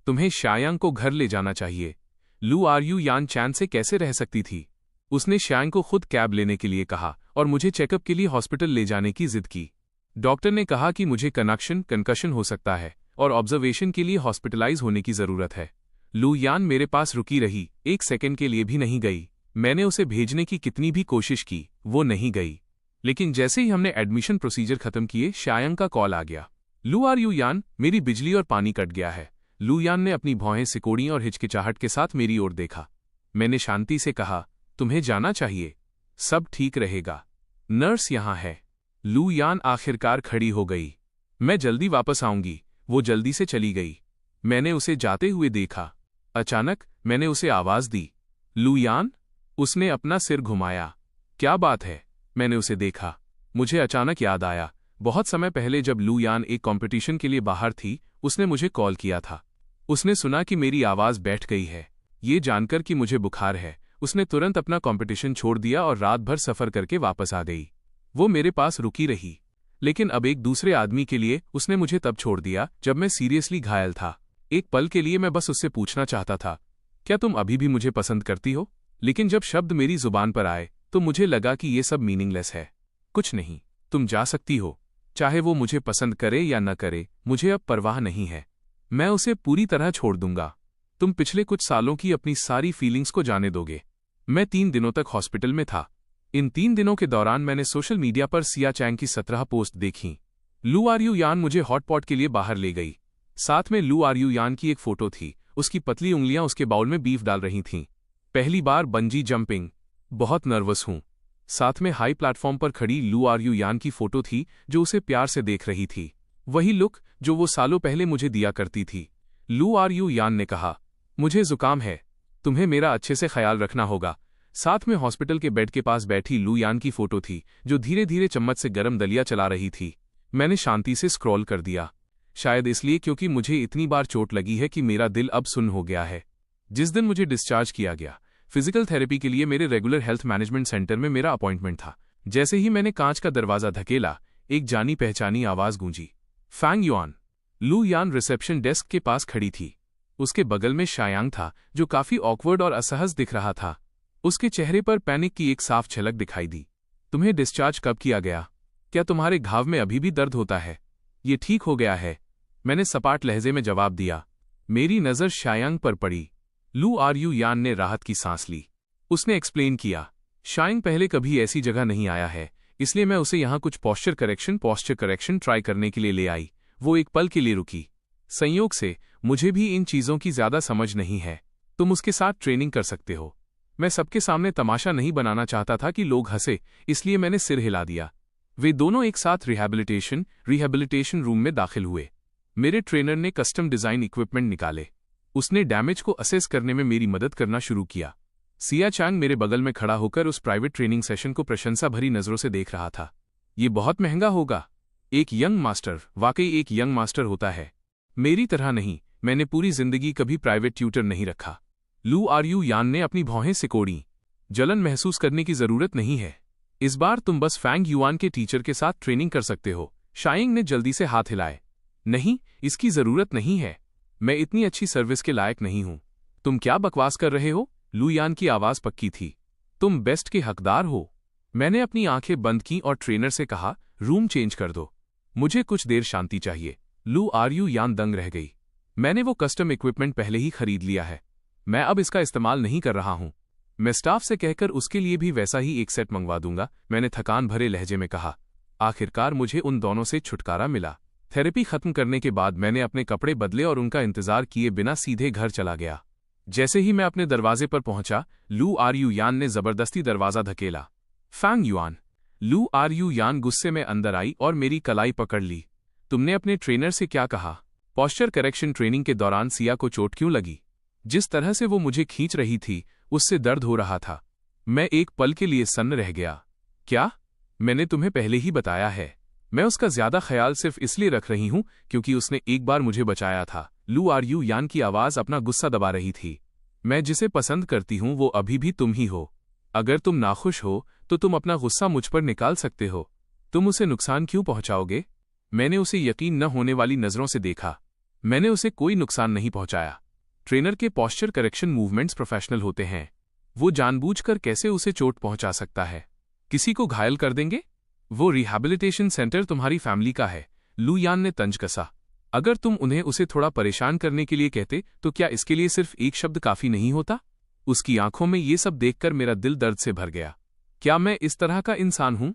तुम्हें शायांग को घर ले जाना चाहिए। लू आरयू यान चैन से कैसे रह सकती थी। उसने शायांग को खुद कैब लेने के लिए कहा और मुझे चेकअप के लिए हॉस्पिटल ले जाने की जिद की। डॉक्टर ने कहा कि मुझे कंकशन हो सकता है और ऑब्जर्वेशन के लिए हॉस्पिटलाइज होने की जरूरत है। लू यान मेरे पास रुकी रही, एक सेकंड के लिए भी नहीं गई। मैंने उसे भेजने की कितनी भी कोशिश की, वो नहीं गई। लेकिन जैसे ही हमने एडमिशन प्रोसीजर खत्म किए, शायांग का कॉल आ गया। लू आरयू यान, मेरी बिजली और पानी कट गया है। लू यान ने अपनी भौहें सिकोड़ी और हिचकिचाहट के साथ मेरी ओर देखा। मैंने शांति से कहा, तुम्हें जाना चाहिए, सब ठीक रहेगा, नर्स यहां है। लू यान आखिरकार खड़ी हो गई। मैं जल्दी वापस आऊंगी। वो जल्दी से चली गई। मैंने उसे जाते हुए देखा। अचानक मैंने उसे आवाज दी, लू यान। उसने अपना सिर घुमाया। क्या बात है? मैंने उसे देखा। मुझे अचानक याद आया, बहुत समय पहले जब लू यान एक कॉम्पिटिशन के लिए बाहर थी, उसने मुझे कॉल किया था। उसने सुना कि मेरी आवाज बैठ गई है। ये जानकर कि मुझे बुखार है, उसने तुरंत अपना कॉम्पिटिशन छोड़ दिया और रात भर सफर करके वापस आ गई। वो मेरे पास रुकी रही, लेकिन अब एक दूसरे आदमी के लिए उसने मुझे तब छोड़ दिया जब मैं सीरियसली घायल था। एक पल के लिए मैं बस उससे पूछना चाहता था, क्या तुम अभी भी मुझे पसंद करती हो? लेकिन जब शब्द मेरी जुबान पर आए तो मुझे लगा कि ये सब मीनिंगलेस है। कुछ नहीं, तुम जा सकती हो। चाहे वो मुझे पसंद करे या न करे, मुझे अब परवाह नहीं है। मैं उसे पूरी तरह छोड़ दूंगा। तुम पिछले कुछ सालों की अपनी सारी फीलिंग्स को जाने दोगे। मैं 3 दिनों तक हॉस्पिटल में था। इन 3 दिनों के दौरान मैंने सोशल मीडिया पर सिया चैंग की 17 पोस्ट देखी। लू आरयू यान मुझे हॉटपॉट के लिए बाहर ले गई। साथ में लू आरयू यान की एक फोटो थी। उसकी पतली उंगलियां उसके बाउल में बीफ डाल रही थीं। पहली बार बंजी जंपिंग। बहुत नर्वस हूं। साथ में हाई प्लेटफॉर्म पर खड़ी लू आरयू यान की फोटो थी, जो उसे प्यार से देख रही थी। वही लुक जो वो सालों पहले मुझे दिया करती थी। लू आरयू यान ने कहा, मुझे जुकाम है, तुम्हें मेरा अच्छे से ख्याल रखना होगा। साथ में हॉस्पिटल के बेड के पास बैठी लू यान की फोटो थी, जो धीरे धीरे चम्मच से गर्म दलिया चला रही थी। मैंने शांति से स्क्रॉल कर दिया, शायद इसलिए क्योंकि मुझे इतनी बार चोट लगी है कि मेरा दिल अब सुन्न हो गया है। जिस दिन मुझे डिस्चार्ज किया गया, फिजिकल थेरेपी के लिए मेरे रेगुलर हेल्थ मैनेजमेंट सेंटर में मेरा अपॉइंटमेंट था। जैसे ही मैंने कांच का दरवाजा धकेला, एक जानी पहचानी आवाज गूंजी, फैंग युआन। लू यान रिसेप्शन डेस्क के पास खड़ी थी। उसके बगल में शायांग था, जो काफी ऑकवर्ड और असहज दिख रहा था। उसके चेहरे पर पैनिक की एक साफ झलक दिखाई दी। तुम्हें डिस्चार्ज कब किया गया? क्या तुम्हारे घाव में अभी भी दर्द होता है? ये ठीक हो गया है, मैंने सपाट लहजे में जवाब दिया। मेरी नजर शायांग पर पड़ी। लू आरयू यान ने राहत की सांस ली। उसने एक्सप्लेन किया, शायांग पहले कभी ऐसी जगह नहीं आया है, इसलिए मैं उसे यहां कुछ पॉस्चर करेक्शन ट्राई करने के लिए ले आई। वो एक पल के लिए रुकी। संयोग से मुझे भी इन चीजों की ज्यादा समझ नहीं है। तुम उसके साथ ट्रेनिंग कर सकते हो। मैं सबके सामने तमाशा नहीं बनाना चाहता था कि लोग हंसे, इसलिए मैंने सिर हिला दिया। वे दोनों एक साथ रिहैबिलिटेशन रूम में दाखिल हुए। मेरे ट्रेनर ने कस्टम डिजाइन इक्विपमेंट निकाले। उसने डैमेज को असेस करने में मेरी मदद करना शुरू किया। सिया चैंग मेरे बगल में खड़ा होकर उस प्राइवेट ट्रेनिंग सेशन को प्रशंसा भरी नजरों से देख रहा था। ये बहुत महंगा होगा। एक यंग मास्टर वाकई एक यंग मास्टर होता है। मेरी तरह नहीं, मैंने पूरी जिंदगी कभी प्राइवेट ट्यूटर नहीं रखा। लू आरयू यान ने अपनी भौहें सिकोड़ी। जलन महसूस करने की जरूरत नहीं है। इस बार तुम बस फैंग युआन के टीचर के साथ ट्रेनिंग कर सकते हो। शायांग ने जल्दी से हाथ हिलाए। नहीं, इसकी जरूरत नहीं है। मैं इतनी अच्छी सर्विस के लायक नहीं हूं। तुम क्या बकवास कर रहे हो? लू यान की आवाज पक्की थी। तुम बेस्ट के हकदार हो। मैंने अपनी आंखें बंद की और ट्रेनर से कहा, रूम चेंज कर दो, मुझे कुछ देर शांति चाहिए। लू आरयू यान दंग रह गई। मैंने वो कस्टम इक्विपमेंट पहले ही खरीद लिया है। मैं अब इसका इस्तेमाल नहीं कर रहा हूं। मैं स्टाफ से कहकर उसके लिए भी वैसा ही एक सेट मंगवा दूंगा, मैंने थकान भरे लहजे में कहा। आखिरकार मुझे उन दोनों से छुटकारा मिला। थेरेपी खत्म करने के बाद मैंने अपने कपड़े बदले और उनका इंतजार किए बिना सीधे घर चला गया। जैसे ही मैं अपने दरवाजे पर पहुंचा, लू आरयू यान ने जबरदस्ती दरवाजा धकेला। Fang Yuan. लू आरयू यान गुस्से में अंदर आई और मेरी कलाई पकड़ ली। तुमने अपने ट्रेनर से क्या कहा? पॉस्चर करेक्शन ट्रेनिंग के दौरान सिया को चोट क्यों लगी? जिस तरह से वो मुझे खींच रही थी, उससे दर्द हो रहा था। मैं एक पल के लिए सन्न रह गया। क्या? मैंने तुम्हें पहले ही बताया है। मैं उसका ज्यादा ख्याल सिर्फ इसलिए रख रही हूं क्योंकि उसने एक बार मुझे बचाया था। लू आरयू यान की आवाज अपना गुस्सा दबा रही थी। मैं जिसे पसंद करती हूं वो अभी भी तुम ही हो। अगर तुम नाखुश हो तो तुम अपना गुस्सा मुझ पर निकाल सकते हो। तुम उसे नुकसान क्यों पहुंचाओगे? मैंने उसे यकीन न होने वाली नजरों से देखा। मैंने उसे कोई नुकसान नहीं पहुंचाया। ट्रेनर के पॉस्चर करेक्शन मूवमेंट्स प्रोफेशनल होते हैं। वो जानबूझकर कैसे उसे चोट पहुंचा सकता है? किसी को घायल कर देंगे? वो रिहैबिलिटेशन सेंटर तुम्हारी फैमिली का है, लू यान ने तंज कसा। अगर तुम उन्हें उसे थोड़ा परेशान करने के लिए कहते तो क्या इसके लिए सिर्फ एक शब्द काफी नहीं होता? उसकी आंखों में ये सब देखकर मेरा दिल दर्द से भर गया। क्या मैं इस तरह का इंसान हूं?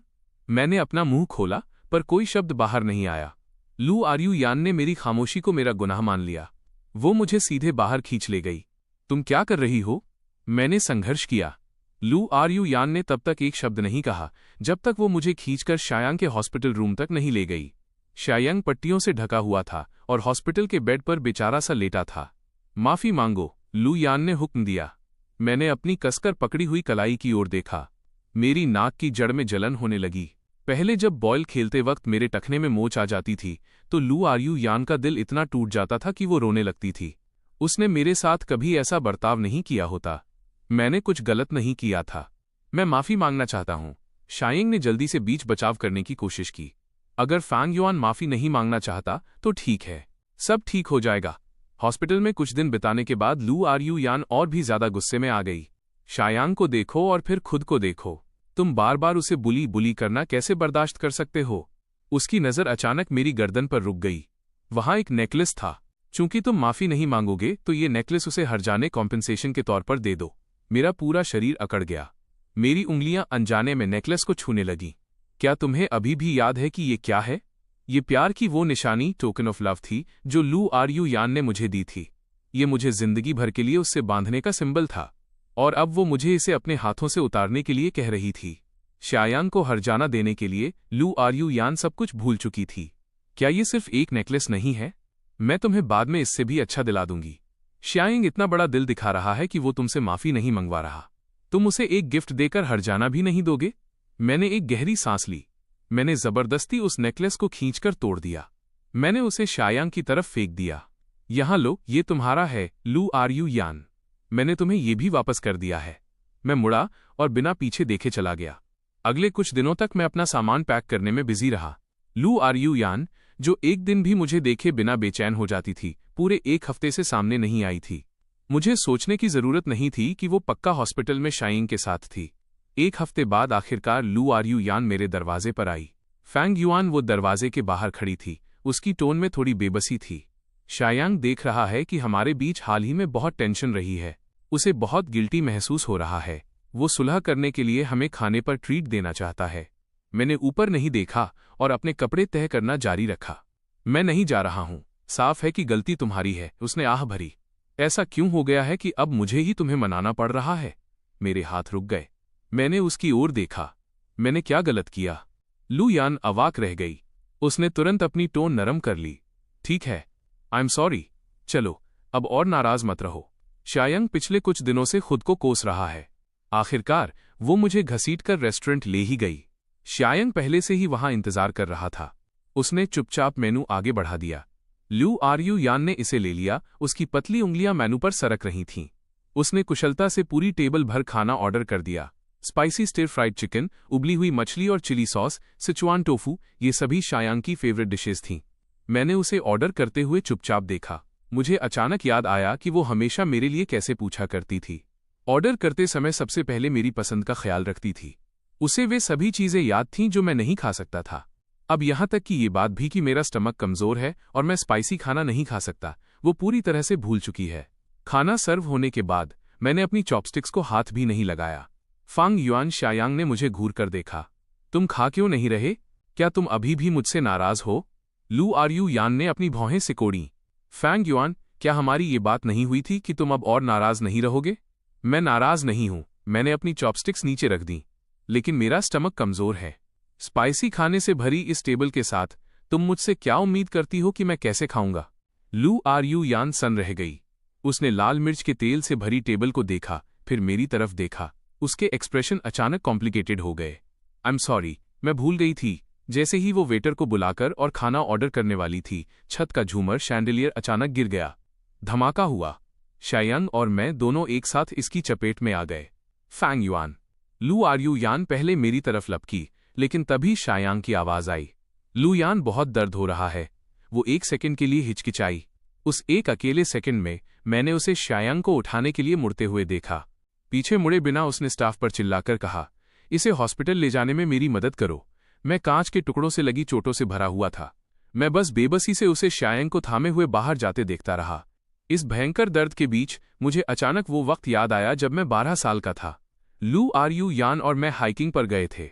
मैंने अपना मुंह खोला पर कोई शब्द बाहर नहीं आया। लू आर्यू यान ने मेरी खामोशी को मेरा गुनाह मान लिया। वो मुझे सीधे बाहर खींच ले गई। तुम क्या कर रही हो? मैंने संघर्ष किया। लू आर्यू यान ने तब तक एक शब्द नहीं कहा जब तक वो मुझे खींचकर शायांग के हॉस्पिटल रूम तक नहीं ले गई। शायांग पट्टियों से ढका हुआ था और हॉस्पिटल के बेड पर बेचारा सा लेटा था। माफी मांगो, लू यान ने हुक्म दिया। मैंने अपनी कसकर पकड़ी हुई कलाई की ओर देखा। मेरी नाक की जड़ में जलन होने लगी। पहले जब बॉल खेलते वक्त मेरे टखने में मोच आ जाती थी तो लू आर्यू यान का दिल इतना टूट जाता था कि वो रोने लगती थी। उसने मेरे साथ कभी ऐसा बर्ताव नहीं किया होता। मैंने कुछ गलत नहीं किया था। मैं माफी मांगना चाहता हूं। शायांग ने जल्दी से बीच बचाव करने की कोशिश की। अगर फैंग युआन माफी नहीं मांगना चाहता तो ठीक है, सब ठीक हो जाएगा। हॉस्पिटल में कुछ दिन बिताने के बाद लू आर्यू यान और भी ज्यादा गुस्से में आ गई। शायांग को देखो और फिर खुद को देखो। तुम बार बार उसे बुली करना कैसे बर्दाश्त कर सकते हो? उसकी नजर अचानक मेरी गर्दन पर रुक गई। वहां एक नेकलेस था। चूंकि तुम माफी नहीं मांगोगे तो ये नेकलेस उसे हर जाने कॉम्पेंसेशन के तौर पर दे दो। मेरा पूरा शरीर अकड़ गया। मेरी उंगलियां अनजाने में नेकलेस को छूने लगी। क्या तुम्हें अभी भी याद है कि ये क्या है? ये प्यार की वो निशानी, टोकन ऑफ लव थी जो लू आर्यू यान ने मुझे दी थी। ये मुझे जिंदगी भर के लिए उससे बांधने का सिंबल था और अब वो मुझे इसे अपने हाथों से उतारने के लिए कह रही थी। शायांग को हर्जाना देने के लिए लू आर्यू यान सब कुछ भूल चुकी थी। क्या ये सिर्फ एक नेकलेस नहीं है? मैं तुम्हें बाद में इससे भी अच्छा दिला दूंगी। शायांग इतना बड़ा दिल दिखा रहा है कि वो तुमसे माफी नहीं मंगवा रहा। तुम उसे एक गिफ्ट देकर हर्जाना भी नहीं दोगे? मैंने एक गहरी सांस ली। मैंने जबरदस्ती उस नेकलेस को खींचकर तोड़ दिया। मैंने उसे शायांग की तरफ फेंक दिया। यहां लो, ये तुम्हारा है लू आर्यू यान। मैंने तुम्हें ये भी वापस कर दिया है। मैं मुड़ा और बिना पीछे देखे चला गया। अगले कुछ दिनों तक मैं अपना सामान पैक करने में बिजी रहा। लू आर्यू यान, जो एक दिन भी मुझे देखे बिना बेचैन हो जाती थी, पूरे एक हफ्ते से सामने नहीं आई थी। मुझे सोचने की जरूरत नहीं थी कि वो पक्का हॉस्पिटल में शायांग के साथ थी। एक हफ्ते बाद आखिरकार लू आर्यू यान मेरे दरवाजे पर आई। फैंग युआन वो दरवाजे के बाहर खड़ी थी। उसकी टोन में थोड़ी बेबसी थी। शायांग देख रहा है कि हमारे बीच हाल ही में बहुत टेंशन रही है। उसे बहुत गिल्टी महसूस हो रहा है। वो सुलह करने के लिए हमें खाने पर ट्रीट देना चाहता है। मैंने ऊपर नहीं देखा और अपने कपड़े तह करना जारी रखा। मैं नहीं जा रहा हूं। साफ है कि गलती तुम्हारी है, उसने आह भरी। ऐसा क्यों हो गया है कि अब मुझे ही तुम्हें मनाना पड़ रहा है? मेरे हाथ रुक गए। मैंने उसकी ओर देखा। मैंने क्या गलत किया? लू यान अवाक रह गई। उसने तुरंत अपनी टोन नरम कर ली। ठीक है, आई एम सॉरी। चलो, अब और नाराज मत रहो। शायांग पिछले कुछ दिनों से खुद को कोस रहा है। आखिरकार वो मुझे घसीटकर रेस्टोरेंट ले ही गई। शायांग पहले से ही वहां इंतजार कर रहा था। उसने चुपचाप मेनू आगे बढ़ा दिया। लू आर्यू यान ने इसे ले लिया। उसकी पतली उंगलियां मेनू पर सरक रही थीं। उसने कुशलता से पूरी टेबल भर खाना ऑर्डर कर दिया। स्पाइसी स्टिर फ्राइड चिकन, उबली हुई मछली और चिली सॉस, सिचुआन टोफू, ये सभी शायांग की फेवरेट डिशेस थीं। मैंने उसे ऑर्डर करते हुए चुपचाप देखा। मुझे अचानक याद आया कि वो हमेशा मेरे लिए कैसे पूछा करती थी। ऑर्डर करते समय सबसे पहले मेरी पसंद का ख्याल रखती थी। उसे वे सभी चीजें याद थीं जो मैं नहीं खा सकता था। अब यहां तक कि ये बात भी कि मेरा स्टमक कमजोर है और मैं स्पाइसी खाना नहीं खा सकता, वो पूरी तरह से भूल चुकी है। खाना सर्व होने के बाद मैंने अपनी चॉपस्टिक्स को हाथ भी नहीं लगाया। फैंग युआन शायांग ने मुझे घूर कर देखा। तुम खा क्यों नहीं रहे? क्या तुम अभी भी मुझसे नाराज हो? लू आर्यू यान ने अपनी भौहें सिकोड़ी। फैंग युआन, क्या हमारी ये बात नहीं हुई थी कि तुम अब और नाराज नहीं रहोगे? मैं नाराज नहीं हूं। मैंने अपनी चॉपस्टिक्स नीचे रख दी। लेकिन मेरा स्टमक कमजोर है। स्पाइसी खाने से भरी इस टेबल के साथ तुम मुझसे क्या उम्मीद करती हो कि मैं कैसे खाऊंगा? लू आर्यू यान सन रह गई। उसने लाल मिर्च के तेल से भरी टेबल को देखा, फिर मेरी तरफ देखा। उसके एक्सप्रेशन अचानक कॉम्प्लिकेटेड हो गए। आई एम सॉरी, मैं भूल गई थी। जैसे ही वो वेटर को बुलाकर और खाना ऑर्डर करने वाली थी, छत का झूमर शैंडिलियर अचानक गिर गया। धमाका हुआ। शायांग और मैं दोनों एक साथ इसकी चपेट में आ गए। फैंग युआन, लू आर यू यान पहले मेरी तरफ लपकी, लेकिन तभी शायांग की आवाज आई। लू यान, बहुत दर्द हो रहा है। वो 1 सेकंड के लिए हिचकिचाई। उस एक अकेले सेकंड में मैंने उसे शायांग को उठाने के लिए मुड़ते हुए देखा। पीछे मुड़े बिना उसने स्टाफ पर चिल्लाकर कहा, इसे हॉस्पिटल ले जाने में मेरी मदद करो। मैं कांच के टुकड़ों से लगी चोटों से भरा हुआ था। मैं बस बेबसी से उसे शायांग को थामे हुए बाहर जाते देखता रहा। इस भयंकर दर्द के बीच मुझे अचानक वो वक्त याद आया जब मैं 12 साल का था। लू आर यू यान और मैं हाइकिंग पर गए थे।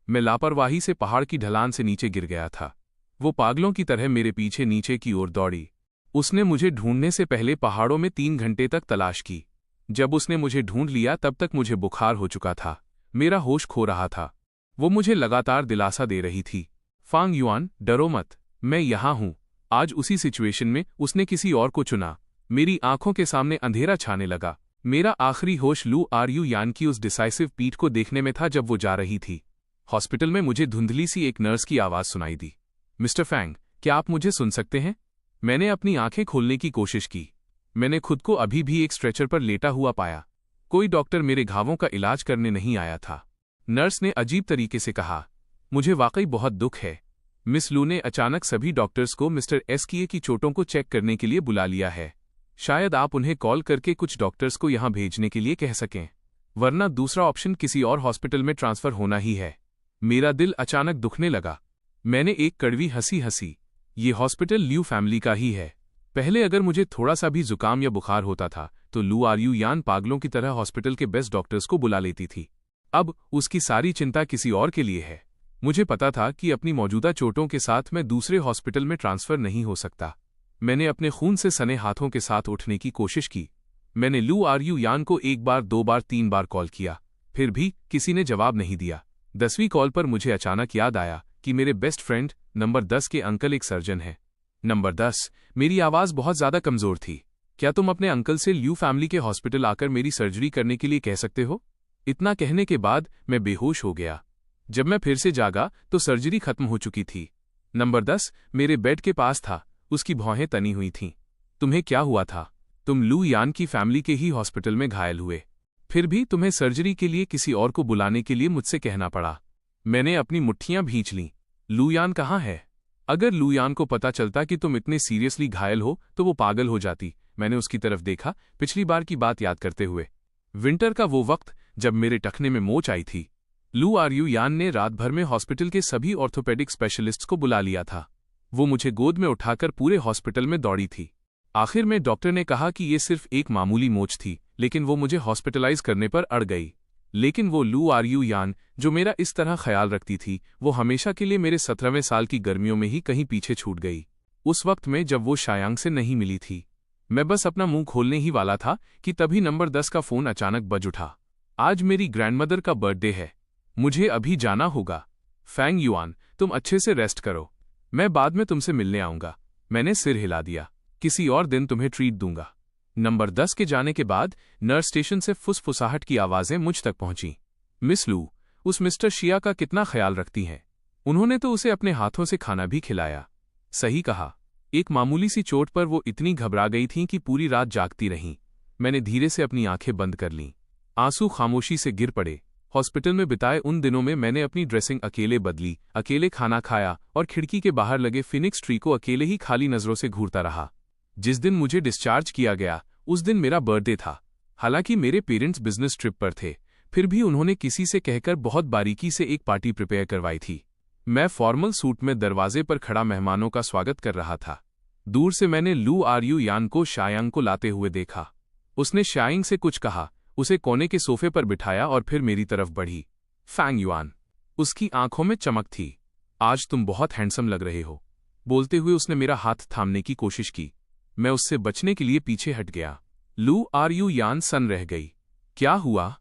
मैं लापरवाही से पहाड़ की ढलान से नीचे गिर गया था। वो पागलों की तरह मेरे पीछे नीचे की ओर दौड़ी। उसने मुझे ढूंढने से पहले पहाड़ों में 3 घंटे तक तलाश की। जब उसने मुझे ढूंढ लिया तब तक मुझे बुखार हो चुका था। मेरा होश खो रहा था। वो मुझे लगातार दिलासा दे रही थी, फांग युआन, डरो मत, मैं यहां हूं। आज उसी सिचुएशन में उसने किसी और को चुना। मेरी आंखों के सामने अंधेरा छाने लगा। मेरा आखिरी होश लू आर यू यान की उस डिसाइसिव पीठ को देखने में था जब वो जा रही थी। हॉस्पिटल में मुझे धुंधली सी एक नर्स की आवाज सुनाई दी, मिस्टर फैंग, क्या आप मुझे सुन सकते हैं? मैंने अपनी आंखें खोलने की कोशिश की। मैंने खुद को अभी भी एक स्ट्रेचर पर लेटा हुआ पाया। कोई डॉक्टर मेरे घावों का इलाज करने नहीं आया था। नर्स ने अजीब तरीके से कहा, मुझे वाकई बहुत दुख है। मिस लू ने अचानक सभी डॉक्टर्स को मिस्टर एस की चोटों को चेक करने के लिए बुला लिया है। शायद आप उन्हें कॉल करके कुछ डॉक्टर्स को यहां भेजने के लिए कह सकें, वरना दूसरा ऑप्शन किसी और हॉस्पिटल में ट्रांसफर होना ही है। मेरा दिल अचानक दुखने लगा। मैंने एक कड़वी हंसी हंसी। ये हॉस्पिटल ल्यू फैमिली का ही है। पहले अगर मुझे थोड़ा सा भी जुकाम या बुखार होता था तो लू आर यू यान पागलों की तरह हॉस्पिटल के बेस्ट डॉक्टर्स को बुला लेती थी। अब उसकी सारी चिंता किसी और के लिए है। मुझे पता था कि अपनी मौजूदा चोटों के साथ मैं दूसरे हॉस्पिटल में ट्रांसफर नहीं हो सकता। मैंने अपने खून से सने हाथों के साथ उठने की कोशिश की। मैंने लू आर यू यान को 1 बार, 2 बार, 3 बार कॉल किया, फिर भी किसी ने जवाब नहीं दिया। 10वीं कॉल पर मुझे अचानक याद आया कि मेरे बेस्ट फ्रेंड नंबर 10 के अंकल एक सर्जन हैं। नंबर 10, मेरी आवाज बहुत ज्यादा कमजोर थी। क्या तुम अपने अंकल से ल्यू फैमिली के हॉस्पिटल आकर मेरी सर्जरी करने के लिए कह सकते हो? इतना कहने के बाद मैं बेहोश हो गया। जब मैं फिर से जागा तो सर्जरी खत्म हो चुकी थी। नंबर 10 मेरे बेड के पास था। उसकी भौहें तनी हुई थीं। तुम्हें क्या हुआ था? तुम लू यान की फैमिली के ही हॉस्पिटल में घायल हुए, फिर भी तुम्हें सर्जरी के लिए किसी और को बुलाने के लिए मुझसे कहना पड़ा। मैंने अपनी मुट्ठियां भींच लीं। लू यान कहाँ है? अगर लू यान को पता चलता कि तुम इतने सीरियसली घायल हो तो वो पागल हो जाती। मैंने उसकी तरफ देखा, पिछली बार की बात याद करते हुए। विंटर का वो वक्त जब मेरे टखने में मोच आई थी। लू आर यू यान ने रात भर में हॉस्पिटल के सभी ऑर्थोपेडिक स्पेशलिस्ट्स को बुला लिया था। वो मुझे गोद में उठाकर पूरे हॉस्पिटल में दौड़ी थी। आखिर में डॉक्टर ने कहा कि ये सिर्फ एक मामूली मोच थी, लेकिन वो मुझे हॉस्पिटलाइज करने पर अड़ गई। लेकिन वो लू आर यू यान जो मेरा इस तरह ख्याल रखती थी, वो हमेशा के लिए मेरे 17वें साल की गर्मियों में ही कहीं पीछे छूट गई। उस वक्त में जब वो शायांग से नहीं मिली थी, मैं बस अपना मुंह खोलने ही वाला था कि तभी नंबर 10 का फोन अचानक बज उठा। आज मेरी ग्रैंडमदर का बर्थडे है, मुझे अभी जाना होगा। फैंग युआन, तुम अच्छे से रेस्ट करो, मैं बाद में तुमसे मिलने आऊंगा। मैंने सिर हिला दिया। किसी और दिन तुम्हें ट्रीट दूंगा। नंबर 10 के जाने के बाद नर्स स्टेशन से फुसफुसाहट की आवाजें मुझ तक पहुंची। मिस लू उस मिस्टर शिया का कितना ख्याल रखती हैं। उन्होंने तो उसे अपने हाथों से खाना भी खिलाया। सही कहा, एक मामूली सी चोट पर वो इतनी घबरा गई थीं कि पूरी रात जागती रहीं। मैंने धीरे से अपनी आंखें बंद कर लीं। आंसू खामोशी से गिर पड़े। हॉस्पिटल में बिताए उन दिनों में मैंने अपनी ड्रेसिंग अकेले बदली, अकेले खाना खाया और खिड़की के बाहर लगे फिनिक्स ट्री को अकेले ही खाली नजरों से घूरता रहा। जिस दिन मुझे डिस्चार्ज किया गया उस दिन मेरा बर्थडे था। हालांकि मेरे पेरेंट्स बिजनेस ट्रिप पर थे, फिर भी उन्होंने किसी से कहकर बहुत बारीकी से एक पार्टी प्रिपेयर करवाई थी। मैं फॉर्मल सूट में दरवाजे पर खड़ा मेहमानों का स्वागत कर रहा था। दूर से मैंने लू आर यू यान को शायांग को लाते हुए देखा। उसने शायांग से कुछ कहा, उसे कोने के सोफे पर बिठाया और फिर मेरी तरफ बढ़ी। फैंग युआन, उसकी आंखों में चमक थी। आज तुम बहुत हैंडसम लग रहे हो। बोलते हुए उसने मेरा हाथ थामने की कोशिश की। मैं उससे बचने के लिए पीछे हट गया। लू आर यू यान सन रह गई। क्या हुआ?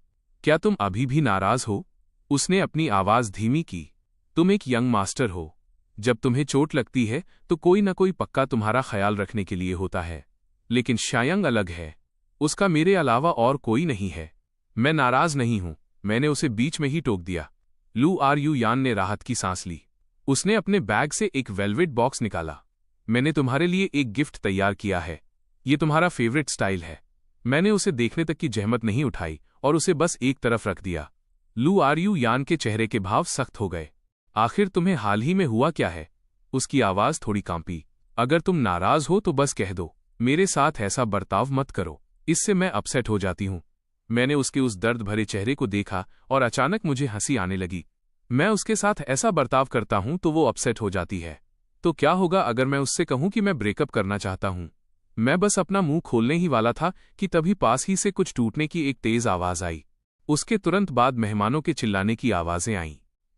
क्या तुम अभी भी नाराज हो? उसने अपनी आवाज धीमी की। तुम एक यंग मास्टर हो। जब तुम्हें चोट लगती है तो कोई न कोई पक्का तुम्हारा ख्याल रखने के लिए होता है, लेकिन शायांग अलग है। उसका मेरे अलावा और कोई नहीं है। मैं नाराज नहीं हूं, मैंने उसे बीच में ही टोक दिया। लू आर यू यान ने राहत की सांस ली। उसने अपने बैग से एक वेलवेट बॉक्स निकाला। मैंने तुम्हारे लिए एक गिफ्ट तैयार किया है। ये तुम्हारा फेवरेट स्टाइल है। मैंने उसे देखने तक की जहमत नहीं उठाई और उसे बस एक तरफ रख दिया। लू आर यू यान के चेहरे के भाव सख्त हो गए। आखिर तुम्हें हाल ही में हुआ क्या है? उसकी आवाज थोड़ी कांपी। अगर तुम नाराज हो तो बस कह दो, मेरे साथ ऐसा बर्ताव मत करो, इससे मैं अपसेट हो जाती हूं। मैंने उसके उस दर्द भरे चेहरे को देखा और अचानक मुझे हंसी आने लगी। मैं उसके साथ ऐसा बर्ताव करता हूं तो वो अपसेट हो जाती है। तो क्या होगा अगर मैं उससे कहूं कि मैं ब्रेकअप करना चाहता हूं? मैं बस अपना मुंह खोलने ही वाला था कि तभी पास ही से कुछ टूटने की एक तेज आवाज आई। उसके तुरंत बाद मेहमानों के चिल्लाने की आवाजें आईं।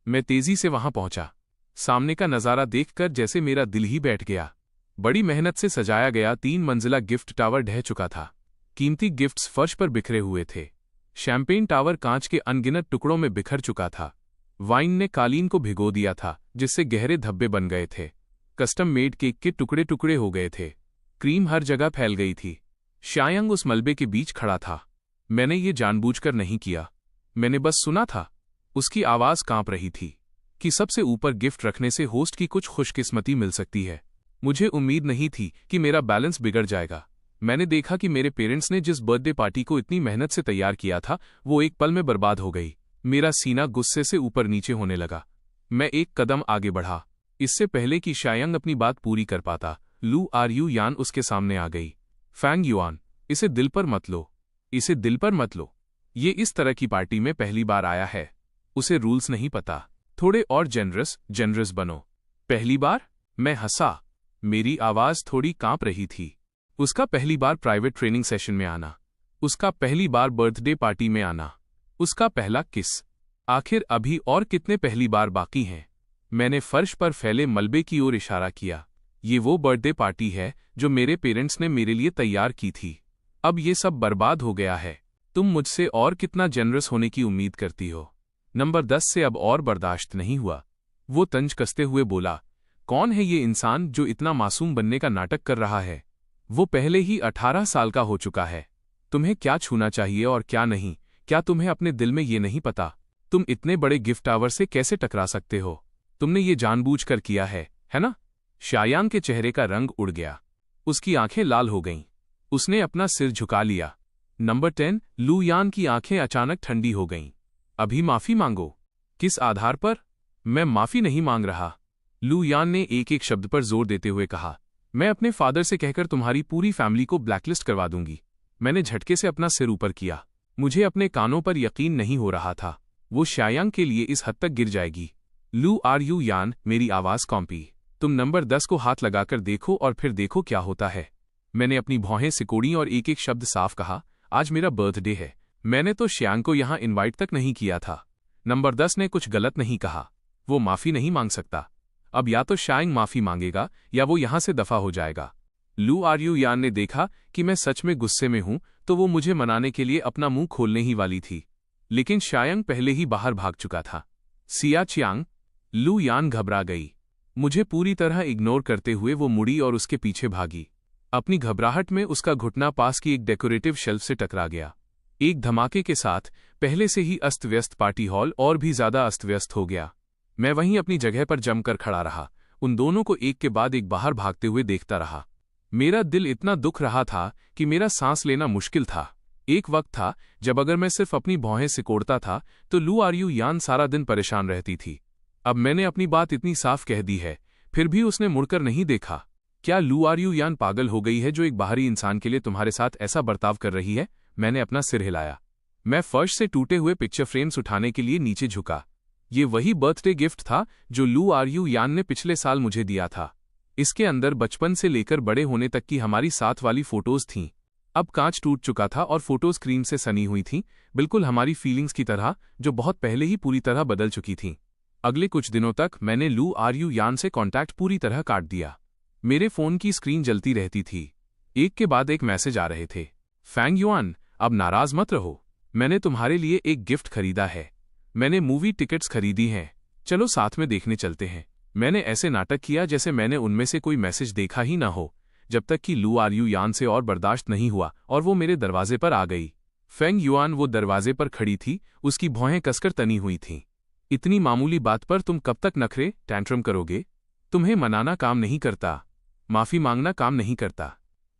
मैं तेजी से वहां पहुंचा। सामने का नजारा देखकर जैसे मेरा दिल ही बैठ गया। बड़ी मेहनत से सजाया गया 3 मंजिला गिफ्ट टावर ढह चुका था। कीमती गिफ्ट्स फर्श पर बिखरे हुए थे। शैंपेन टावर कांच के अनगिनत टुकड़ों में बिखर चुका था। वाइन ने कालीन को भिगो दिया था, जिससे गहरे धब्बे बन गए थे। कस्टम मेड केक के टुकड़े टुकड़े हो गए थे। क्रीम हर जगह फैल गई थी। शायंग उस मलबे के बीच खड़ा था। मैंने ये जानबूझकर नहीं किया, मैंने बस सुना था। उसकी आवाज कांप रही थी कि सबसे ऊपर गिफ्ट रखने से होस्ट की कुछ खुशकिस्मती मिल सकती है। मुझे उम्मीद नहीं थी कि मेरा बैलेंस बिगड़ जाएगा। मैंने देखा कि मेरे पेरेंट्स ने जिस बर्थडे पार्टी को इतनी मेहनत से तैयार किया था वो एक पल में बर्बाद हो गई। मेरा सीना गुस्से से ऊपर नीचे होने लगा। मैं एक कदम आगे बढ़ा। इससे पहले कि शायंग अपनी बात पूरी कर पाता, लू आर यू यान उसके सामने आ गई। फैंग युआन, इसे दिल पर मत लो, इसे दिल पर मत लो। ये इस तरह की पार्टी में पहली बार आया है, उसे रूल्स नहीं पता। थोड़े और जेनरस बनो। पहली बार? मैं हंसा। मेरी आवाज थोड़ी कांप रही थी। उसका पहली बार प्राइवेट ट्रेनिंग सेशन में आना, उसका पहली बार बर्थडे पार्टी में आना, उसका पहला किस। आखिर अभी और कितने पहली बार बाकी हैं? मैंने फर्श पर फैले मलबे की ओर इशारा किया। ये वो बर्थडे पार्टी है जो मेरे पेरेंट्स ने मेरे लिए तैयार की थी। अब ये सब बर्बाद हो गया है। तुम मुझसे और कितना जेनरस होने की उम्मीद करती हो? नंबर 10 से अब और बर्दाश्त नहीं हुआ। वो तंज कसते हुए बोला, कौन है ये इंसान जो इतना मासूम बनने का नाटक कर रहा है? वो पहले ही 18 साल का हो चुका है। तुम्हें क्या छूना चाहिए और क्या नहीं? क्या तुम्हें अपने दिल में ये नहीं पता? तुम इतने बड़े गिफ्ट टावर से कैसे टकरा सकते हो? तुमने ये जानबूझकर किया है ना? शायांग के चेहरे का रंग उड़ गया। उसकी आंखें लाल हो गईं। उसने अपना सिर झुका लिया। नंबर 10, लू यान की आंखें अचानक ठंडी हो गईं। अभी माफी मांगो। किस आधार पर? मैं माफी नहीं मांग रहा, लू यान ने एक एक शब्द पर जोर देते हुए कहा। मैं अपने फादर से कहकर तुम्हारी पूरी फैमिली को ब्लैकलिस्ट करवा दूंगी। मैंने झटके से अपना सिर ऊपर किया। मुझे अपने कानों पर यकीन नहीं हो रहा था। वो शायांग के लिए इस हद तक गिर जाएगी। लू आर यू यान, मेरी आवाज कॉम्पी। तुम नंबर 10 को हाथ लगाकर देखो और फिर देखो क्या होता है। मैंने अपनी भौहें सिकोड़ी और एक एक शब्द साफ कहा, आज मेरा बर्थडे है। मैंने तो शायांग को यहां इनवाइट तक नहीं किया था। नंबर 10 ने कुछ गलत नहीं कहा। वो माफी नहीं मांग सकता। अब या तो शायांग माफी मांगेगा या वो यहां से दफा हो जाएगा। लू आर यू यान ने देखा कि मैं सच में गुस्से में हूं तो वो मुझे मनाने के लिए अपना मुंह खोलने ही वाली थी, लेकिन शायांग पहले ही बाहर भाग चुका था। सिया चियांग, लू यान घबरा गई। मुझे पूरी तरह इग्नोर करते हुए वो मुड़ी और उसके पीछे भागी। अपनी घबराहट में उसका घुटना पास की एक डेकोरेटिव शेल्फ से टकरा गया। एक धमाके के साथ पहले से ही अस्त व्यस्त पार्टी हॉल और भी ज्यादा अस्त व्यस्त हो गया। मैं वहीं अपनी जगह पर जमकर खड़ा रहा, उन दोनों को एक के बाद एक बाहर भागते हुए देखता रहा। मेरा दिल इतना दुख रहा था कि मेरा सांस लेना मुश्किल था। एक वक्त था जब अगर मैं सिर्फ अपनी भौहें सिकोड़ता था तो लू आर यू यान सारा दिन परेशान रहती थी। अब मैंने अपनी बात इतनी साफ कह दी है, फिर भी उसने मुड़कर नहीं देखा। क्या लू आर यू यान पागल हो गई है जो एक बाहरी इंसान के लिए तुम्हारे साथ ऐसा बर्ताव कर रही है? मैंने अपना सिर हिलाया। मैं फर्श से टूटे हुए पिक्चर फ्रेम्स उठाने के लिए नीचे झुका। ये वही बर्थडे गिफ्ट था जो लू आर यू यान ने पिछले साल मुझे दिया था। इसके अंदर बचपन से लेकर बड़े होने तक की हमारी साथ वाली फोटोज थीं। अब कांच टूट चुका था और फोटोज क्रीम से सनी हुई थीं, बिल्कुल हमारी फीलिंग्स की तरह, जो बहुत पहले ही पूरी तरह बदल चुकी थीं। अगले कुछ दिनों तक मैंने लू आर यू यान से कॉन्टैक्ट पूरी तरह काट दिया। मेरे फोन की स्क्रीन जलती रहती थी। एक के बाद एक मैसेज आ रहे थे। फैंग युआन, अब नाराज मत रहो, मैंने तुम्हारे लिए एक गिफ्ट खरीदा है। मैंने मूवी टिकट्स खरीदी हैं, चलो साथ में देखने चलते हैं। मैंने ऐसे नाटक किया जैसे मैंने उनमें से कोई मैसेज देखा ही ना हो, जब तक कि लू आर यू यान से और बर्दाश्त नहीं हुआ और वो मेरे दरवाजे पर आ गई। फेंग युआन वो दरवाजे पर खड़ी थी, उसकी भौहें कसकर तनी हुई थीं। इतनी मामूली बात पर तुम कब तक नखरे टैंट्रम करोगे? तुम्हें मनाना काम नहीं करता, माफी मांगना काम नहीं करता।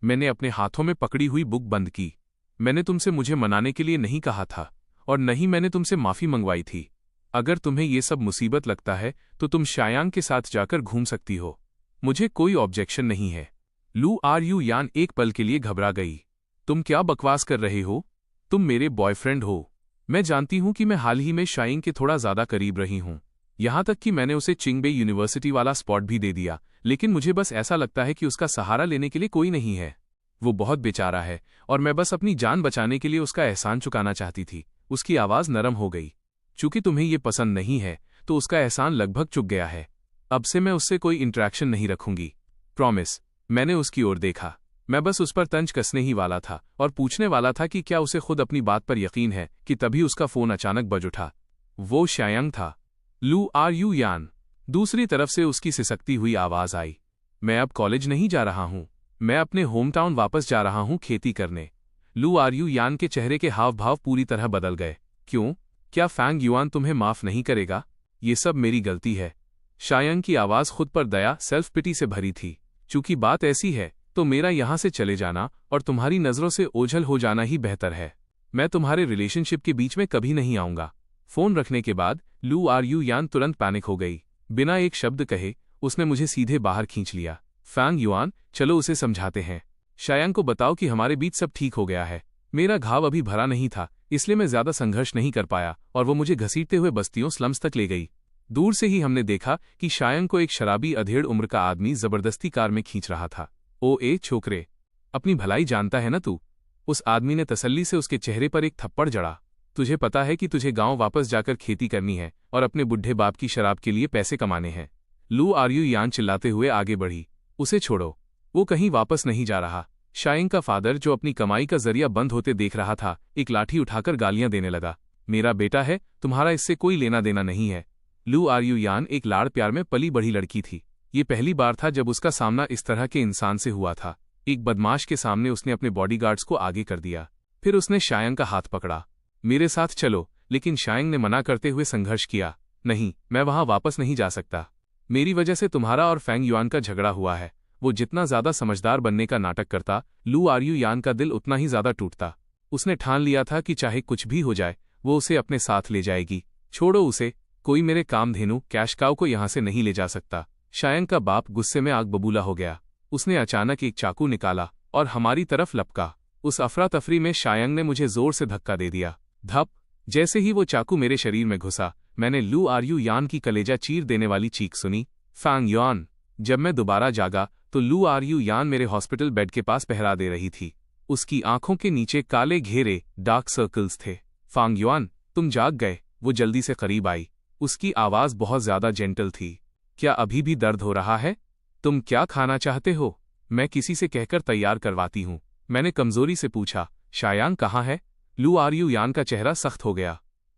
मैंने अपने हाथों में पकड़ी हुई बुक बंद की। मैंने तुमसे मुझे मनाने के लिए नहीं कहा था, और न ही मैंने तुमसे माफ़ी मंगवाई थी। अगर तुम्हें ये सब मुसीबत लगता है तो तुम शायांग के साथ जाकर घूम सकती हो। मुझे कोई ऑब्जेक्शन नहीं है। लू आर यू यान एक पल के लिए घबरा गई। तुम क्या बकवास कर रहे हो? तुम मेरे बॉयफ्रेंड हो। मैं जानती हूं कि मैं हाल ही में शाइंग के थोड़ा ज़्यादा करीब रही हूं। यहां तक कि मैंने उसे चिंगबे यूनिवर्सिटी वाला स्पॉट भी दे दिया, लेकिन मुझे बस ऐसा लगता है कि उसका सहारा लेने के लिए कोई नहीं है। वो बहुत बेचारा है और मैं बस अपनी जान बचाने के लिए उसका एहसान चुकाना चाहती थी। उसकी आवाज़ नरम हो गई। चूंकि तुम्हें ये पसंद नहीं है तो उसका एहसान लगभग चुक गया है। अब से मैं उससे कोई इंटरेक्शन नहीं रखूंगी, प्रॉमिस। मैंने उसकी ओर देखा। मैं बस उस पर तंज कसने ही वाला था और पूछने वाला था कि क्या उसे खुद अपनी बात पर यकीन है कि तभी उसका फोन अचानक बज उठा। वो शायांग था। लू आर यू यान? दूसरी तरफ से उसकी सिसकती हुई आवाज आई। मैं अब कॉलेज नहीं जा रहा हूं। मैं अपने होम टाउन वापस जा रहा हूं खेती करने। लू आर यू यान के चेहरे के हाव भाव पूरी तरह बदल गए। क्यों? क्या फैंग युआन तुम्हें माफ नहीं करेगा? ये सब मेरी गलती है। शायांग की आवाज खुद पर दया, सेल्फ पिटी से भरी थी। चूंकि बात ऐसी है तो मेरा यहां से चले जाना और तुम्हारी नजरों से ओझल हो जाना ही बेहतर है। मैं तुम्हारे रिलेशनशिप के बीच में कभी नहीं आऊंगा। फोन रखने के बाद लू आर यू यान तुरंत पैनिक हो गई। बिना एक शब्द कहे उसने मुझे सीधे बाहर खींच लिया। फैंग युआन, चलो उसे समझाते हैं। शायांग को बताओ कि हमारे बीच सब ठीक हो गया है। मेरा घाव अभी भरा नहीं था, इसलिए मैं ज्यादा संघर्ष नहीं कर पाया और वो मुझे घसीटते हुए बस्तियों स्लम्स तक ले गई। दूर से ही हमने देखा कि शायांग को एक शराबी अधेड़ उम्र का आदमी जबरदस्ती कार में खींच रहा था। ओ ए छोकरे, अपनी भलाई जानता है ना तू? उस आदमी ने तसल्ली से उसके चेहरे पर एक थप्पड़ जड़ा। तुझे पता है कि तुझे गांव वापस जाकर खेती करनी है और अपने बुढ़े बाप की शराब के लिए पैसे कमाने हैं। लू आर यू यान चिल्लाते हुए आगे बढ़ी। उसे छोड़ो, वो कहीं वापस नहीं जा रहा। शाइंग का फादर, जो अपनी कमाई का जरिया बंद होते देख रहा था, एक लाठी उठाकर गालियां देने लगा। मेरा बेटा है, तुम्हारा इससे कोई लेना देना नहीं है। लू आर यू यान एक लाड़ प्यार में पली बढ़ी लड़की थी। ये पहली बार था जब उसका सामना इस तरह के इंसान से हुआ था। एक बदमाश के सामने उसने अपने बॉडीगार्ड्स को आगे कर दिया। फिर उसने शायांग का हाथ पकड़ा। मेरे साथ चलो, लेकिन शायांग ने मना करते हुए संघर्ष किया। नहीं, मैं वहां वापस नहीं जा सकता। मेरी वजह से तुम्हारा और फैंग युआन का झगड़ा हुआ है। वो जितना ज्यादा समझदार बनने का नाटक करता, लू आर यू यान का दिल उतना ही ज्यादा टूटता। उसने ठान लिया था कि चाहे कुछ भी हो जाए वो उसे अपने साथ ले जाएगी। छोड़ो उसे, कोई मेरे कामधेनु कैश काऊ को यहां से नहीं ले जा सकता। शायांग का बाप गुस्से में आग बबूला हो गया। उसने अचानक एक चाकू निकाला और हमारी तरफ लपका। उस अफरा तफरी में शायांग ने मुझे जोर से धक्का दे दिया। धप! जैसे ही वो चाकू मेरे शरीर में घुसा, मैंने लू आर यू यान की कलेजा चीर देने वाली चीख सुनी, फैंग युआन। जब मैं दोबारा जागा तो लू आर यू यान मेरे हॉस्पिटल बेड के पास पहरा दे रही थी। उसकी आंखों के नीचे काले घेरे डार्क सर्कल्स थे। फैंग युआन, तुम जाग गए। वो जल्दी से करीब आई। उसकी आवाज बहुत ज्यादा जेंटल थी। क्या अभी भी दर्द हो रहा है? तुम क्या खाना चाहते हो? मैं किसी से कहकर तैयार करवाती हूं, मैंने कमजोरी से पूछा। शायांग कहाँ है? लू आर यू यान का चेहरा सख्त हो गया।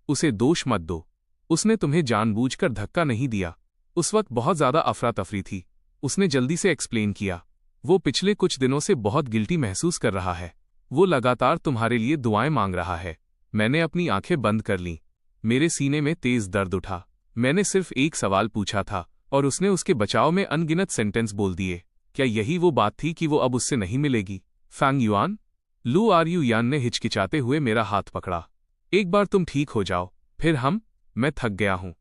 उसे दोष मत दो। उसने तुम्हें जानबूझकर धक्का नहीं दिया। उस वक्त बहुत ज्यादा अफरा तफरी थी। उसने जल्दी से एक्सप्लेन किया। वो पिछले कुछ दिनों से बहुत गिल्टी महसूस कर रहा है। वो लगातार तुम्हारे लिए दुआएं मांग रहा है। मैंने अपनी आंखें बंद कर लीं। मेरे सीने में तेज दर्द उठा। मैंने सिर्फ एक सवाल पूछा था और उसने उसके बचाव में अनगिनत सेंटेंस बोल दिए। क्या यही वो बात थी कि वो अब उससे नहीं मिलेगी? Fang Yuan? लू आर यू यान ने हिचकिचाते हुए मेरा हाथ पकड़ा। एक बार तुम ठीक हो जाओ, फिर हम। मैं थक गया हूं।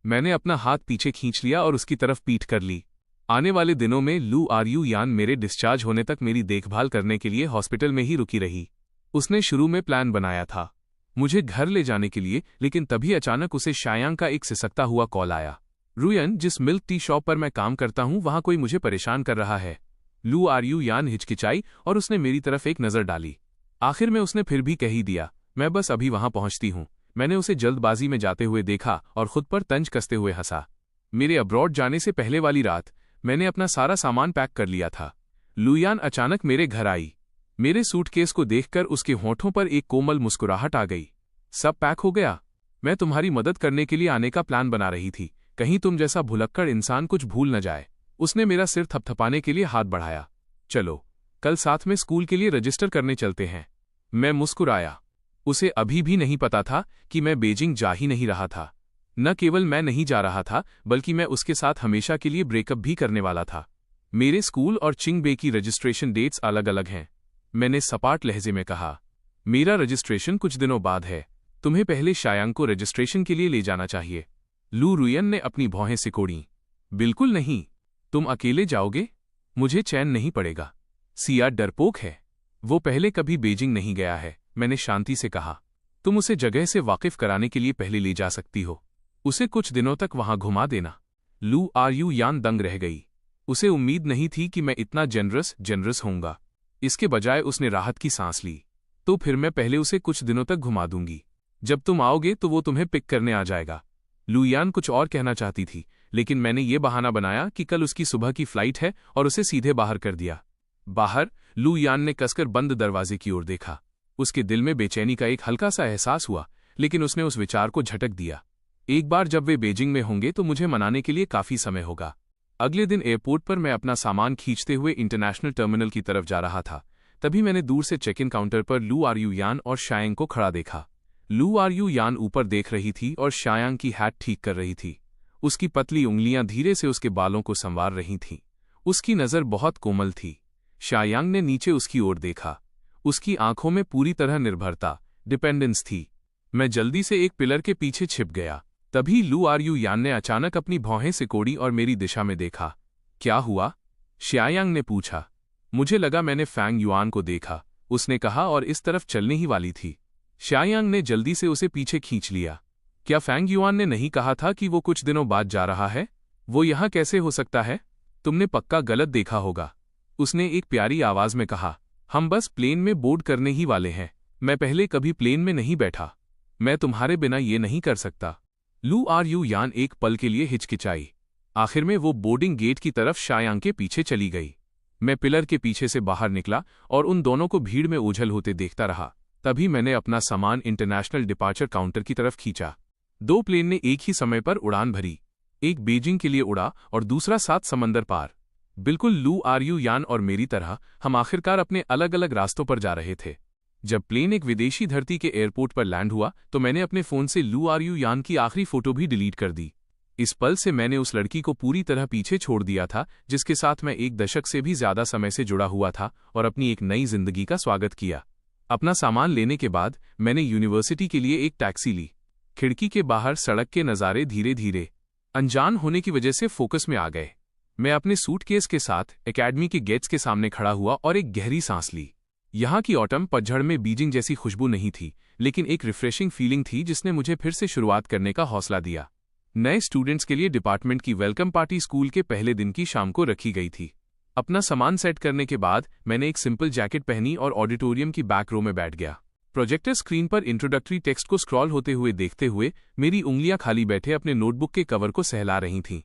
मैंने अपना हाथ पीछे खींच लिया और उसकी तरफ पीठ कर ली। आने वाले दिनों में लू आर यू यान मेरे डिस्चार्ज होने तक मेरी देखभाल करने के लिए हॉस्पिटल में ही रुकी रही। उसने शुरू में प्लान बनाया था मुझे घर ले जाने के लिए, लेकिन तभी अचानक उसे शायांग का एक सिसकता हुआ कॉल आया। रुयन, जिस मिल्क टी शॉप पर मैं काम करता हूं वहां कोई मुझे परेशान कर रहा है। लू आर यू यान हिचकिचाई और उसने मेरी तरफ एक नजर डाली। आखिर में उसने फिर भी कह ही दिया, मैं बस अभी वहां पहुंचती हूं। मैंने उसे जल्दबाजी में जाते हुए देखा और खुद पर तंज कसते हुए हंसा। मेरे अब्रॉड जाने से पहले वाली रात मैंने अपना सारा सामान पैक कर लिया था। लुयान अचानक मेरे घर आई। मेरे सूटकेस को देखकर उसके होठों पर एक कोमल मुस्कुराहट आ गई। सब पैक हो गया? मैं तुम्हारी मदद करने के लिए आने का प्लान बना रही थी, कहीं तुम जैसा भुलक्कड़ इंसान कुछ भूल न जाए। उसने मेरा सिर थपथपाने के लिए हाथ बढ़ाया। चलो, कल साथ में स्कूल के लिए रजिस्टर करने चलते हैं। मैं मुस्कुराया। उसे अभी भी नहीं पता था कि मैं बीजिंग जा ही नहीं रहा था। न केवल मैं नहीं जा रहा था, बल्कि मैं उसके साथ हमेशा के लिए ब्रेकअप भी करने वाला था। मेरे स्कूल और चिंगबे की रजिस्ट्रेशन डेट्स अलग अलग हैं, मैंने सपाट लहजे में कहा। मेरा रजिस्ट्रेशन कुछ दिनों बाद है, तुम्हें पहले शायांग को रजिस्ट्रेशन के लिए ले जाना चाहिए। लू रुयन ने अपनी भौहें सिकोड़ी। बिल्कुल नहीं, तुम अकेले जाओगे? मुझे चैन नहीं पड़ेगा। सिया डरपोक है, वो पहले कभी बीजिंग नहीं गया है, मैंने शांति से कहा। तुम उसे जगह से वाकिफ कराने के लिए पहले ले जा सकती हो, उसे कुछ दिनों तक वहां घुमा देना। लू आरयू यान दंग रह गई। उसे उम्मीद नहीं थी कि मैं इतना जेनरस होऊंगा। इसके बजाय उसने राहत की सांस ली। तो फिर मैं पहले उसे कुछ दिनों तक घुमा दूंगी, जब तुम आओगे तो वो तुम्हें पिक करने आ जाएगा। लू यान कुछ और कहना चाहती थी, लेकिन मैंने ये बहाना बनाया कि कल उसकी सुबह की फ्लाइट है और उसे सीधे बाहर कर दिया। बाहर लू यान ने कसकर बंद दरवाजे की ओर देखा। उसके दिल में बेचैनी का एक हल्का सा एहसास हुआ, लेकिन उसने उस विचार को झटक दिया। एक बार जब वे बीजिंग में होंगे तो मुझे मनाने के लिए काफी समय होगा। अगले दिन एयरपोर्ट पर मैं अपना सामान खींचते हुए इंटरनेशनल टर्मिनल की तरफ जा रहा था। तभी मैंने दूर से चेक इन काउंटर पर लू आरयू यान और शायांग को खड़ा देखा। लू आरयू यान ऊपर देख रही थी और शायांग की हैट ठीक कर रही थी। उसकी पतली उंगलियां धीरे से उसके बालों को संवार रही थीं। उसकी नज़र बहुत कोमल थी। शायांग ने नीचे उसकी ओर देखा। उसकी आंखों में पूरी तरह निर्भरता, डिपेंडेंस थी। मैं जल्दी से एक पिलर के पीछे छिप गया। तभी लू आरयू यान ने अचानक अपनी भौहें सिकोड़ी और मेरी दिशा में देखा। क्या हुआ? शायांग ने पूछा। मुझे लगा मैंने फैंग युआन को देखा, उसने कहा और इस तरफ चलने ही वाली थी। शायांग ने जल्दी से उसे पीछे खींच लिया। क्या फैंग युआन ने नहीं कहा था कि वो कुछ दिनों बाद जा रहा है? वो यहां कैसे हो सकता है? तुमने पक्का गलत देखा होगा, उसने एक प्यारी आवाज में कहा। हम बस प्लेन में बोर्ड करने ही वाले हैं। मैं पहले कभी प्लेन में नहीं बैठा, मैं तुम्हारे बिना ये नहीं कर सकता। लू आरयू यान एक पल के लिए हिचकिचाई। आखिर में वो बोर्डिंग गेट की तरफ शायांग के पीछे चली गई। मैं पिलर के पीछे से बाहर निकला और उन दोनों को भीड़ में ओझल होते देखता रहा। तभी मैंने अपना सामान इंटरनेशनल डिपार्चर काउंटर की तरफ खींचा। 2 प्लेन ने एक ही समय पर उड़ान भरी। एक बीजिंग के लिए उड़ा और दूसरा 7 समंदर पार। बिल्कुल लू आरयू यान और मेरी तरह हम आखिरकार अपने अलग अलग रास्तों पर जा रहे थे। जब प्लेन एक विदेशी धरती के एयरपोर्ट पर लैंड हुआ तो मैंने अपने फोन से लू आरयू यान की आखिरी फोटो भी डिलीट कर दी। इस पल से मैंने उस लड़की को पूरी तरह पीछे छोड़ दिया था जिसके साथ मैं 1 दशक से भी ज्यादा समय से जुड़ा हुआ था और अपनी एक नई जिंदगी का स्वागत किया। अपना सामान लेने के बाद मैंने यूनिवर्सिटी के लिए एक टैक्सी ली। खिड़की के बाहर सड़क के नज़ारे धीरे धीरे अनजान होने की वजह से फोकस में आ गए। मैं अपने सूटकेस के साथ एकेडमी के गेट्स के सामने खड़ा हुआ और एक गहरी सांस ली। यहाँ की ऑटम पतझड़ में बीजिंग जैसी खुशबू नहीं थी, लेकिन एक रिफ्रेशिंग फीलिंग थी जिसने मुझे फिर से शुरुआत करने का हौसला दिया। नए स्टूडेंट्स के लिए डिपार्टमेंट की वेलकम पार्टी स्कूल के पहले दिन की शाम को रखी गई थी। अपना सामान सेट करने के बाद मैंने एक सिंपल जैकेट पहनी और ऑडिटोरियम की बैक रो में बैठ गया। प्रोजेक्टर स्क्रीन पर इंट्रोडक्टरी टेक्स्ट को स्क्रॉल होते हुए देखते हुए मेरी उंगलियां खाली बैठे अपने नोटबुक के कवर को सहला रही थीं।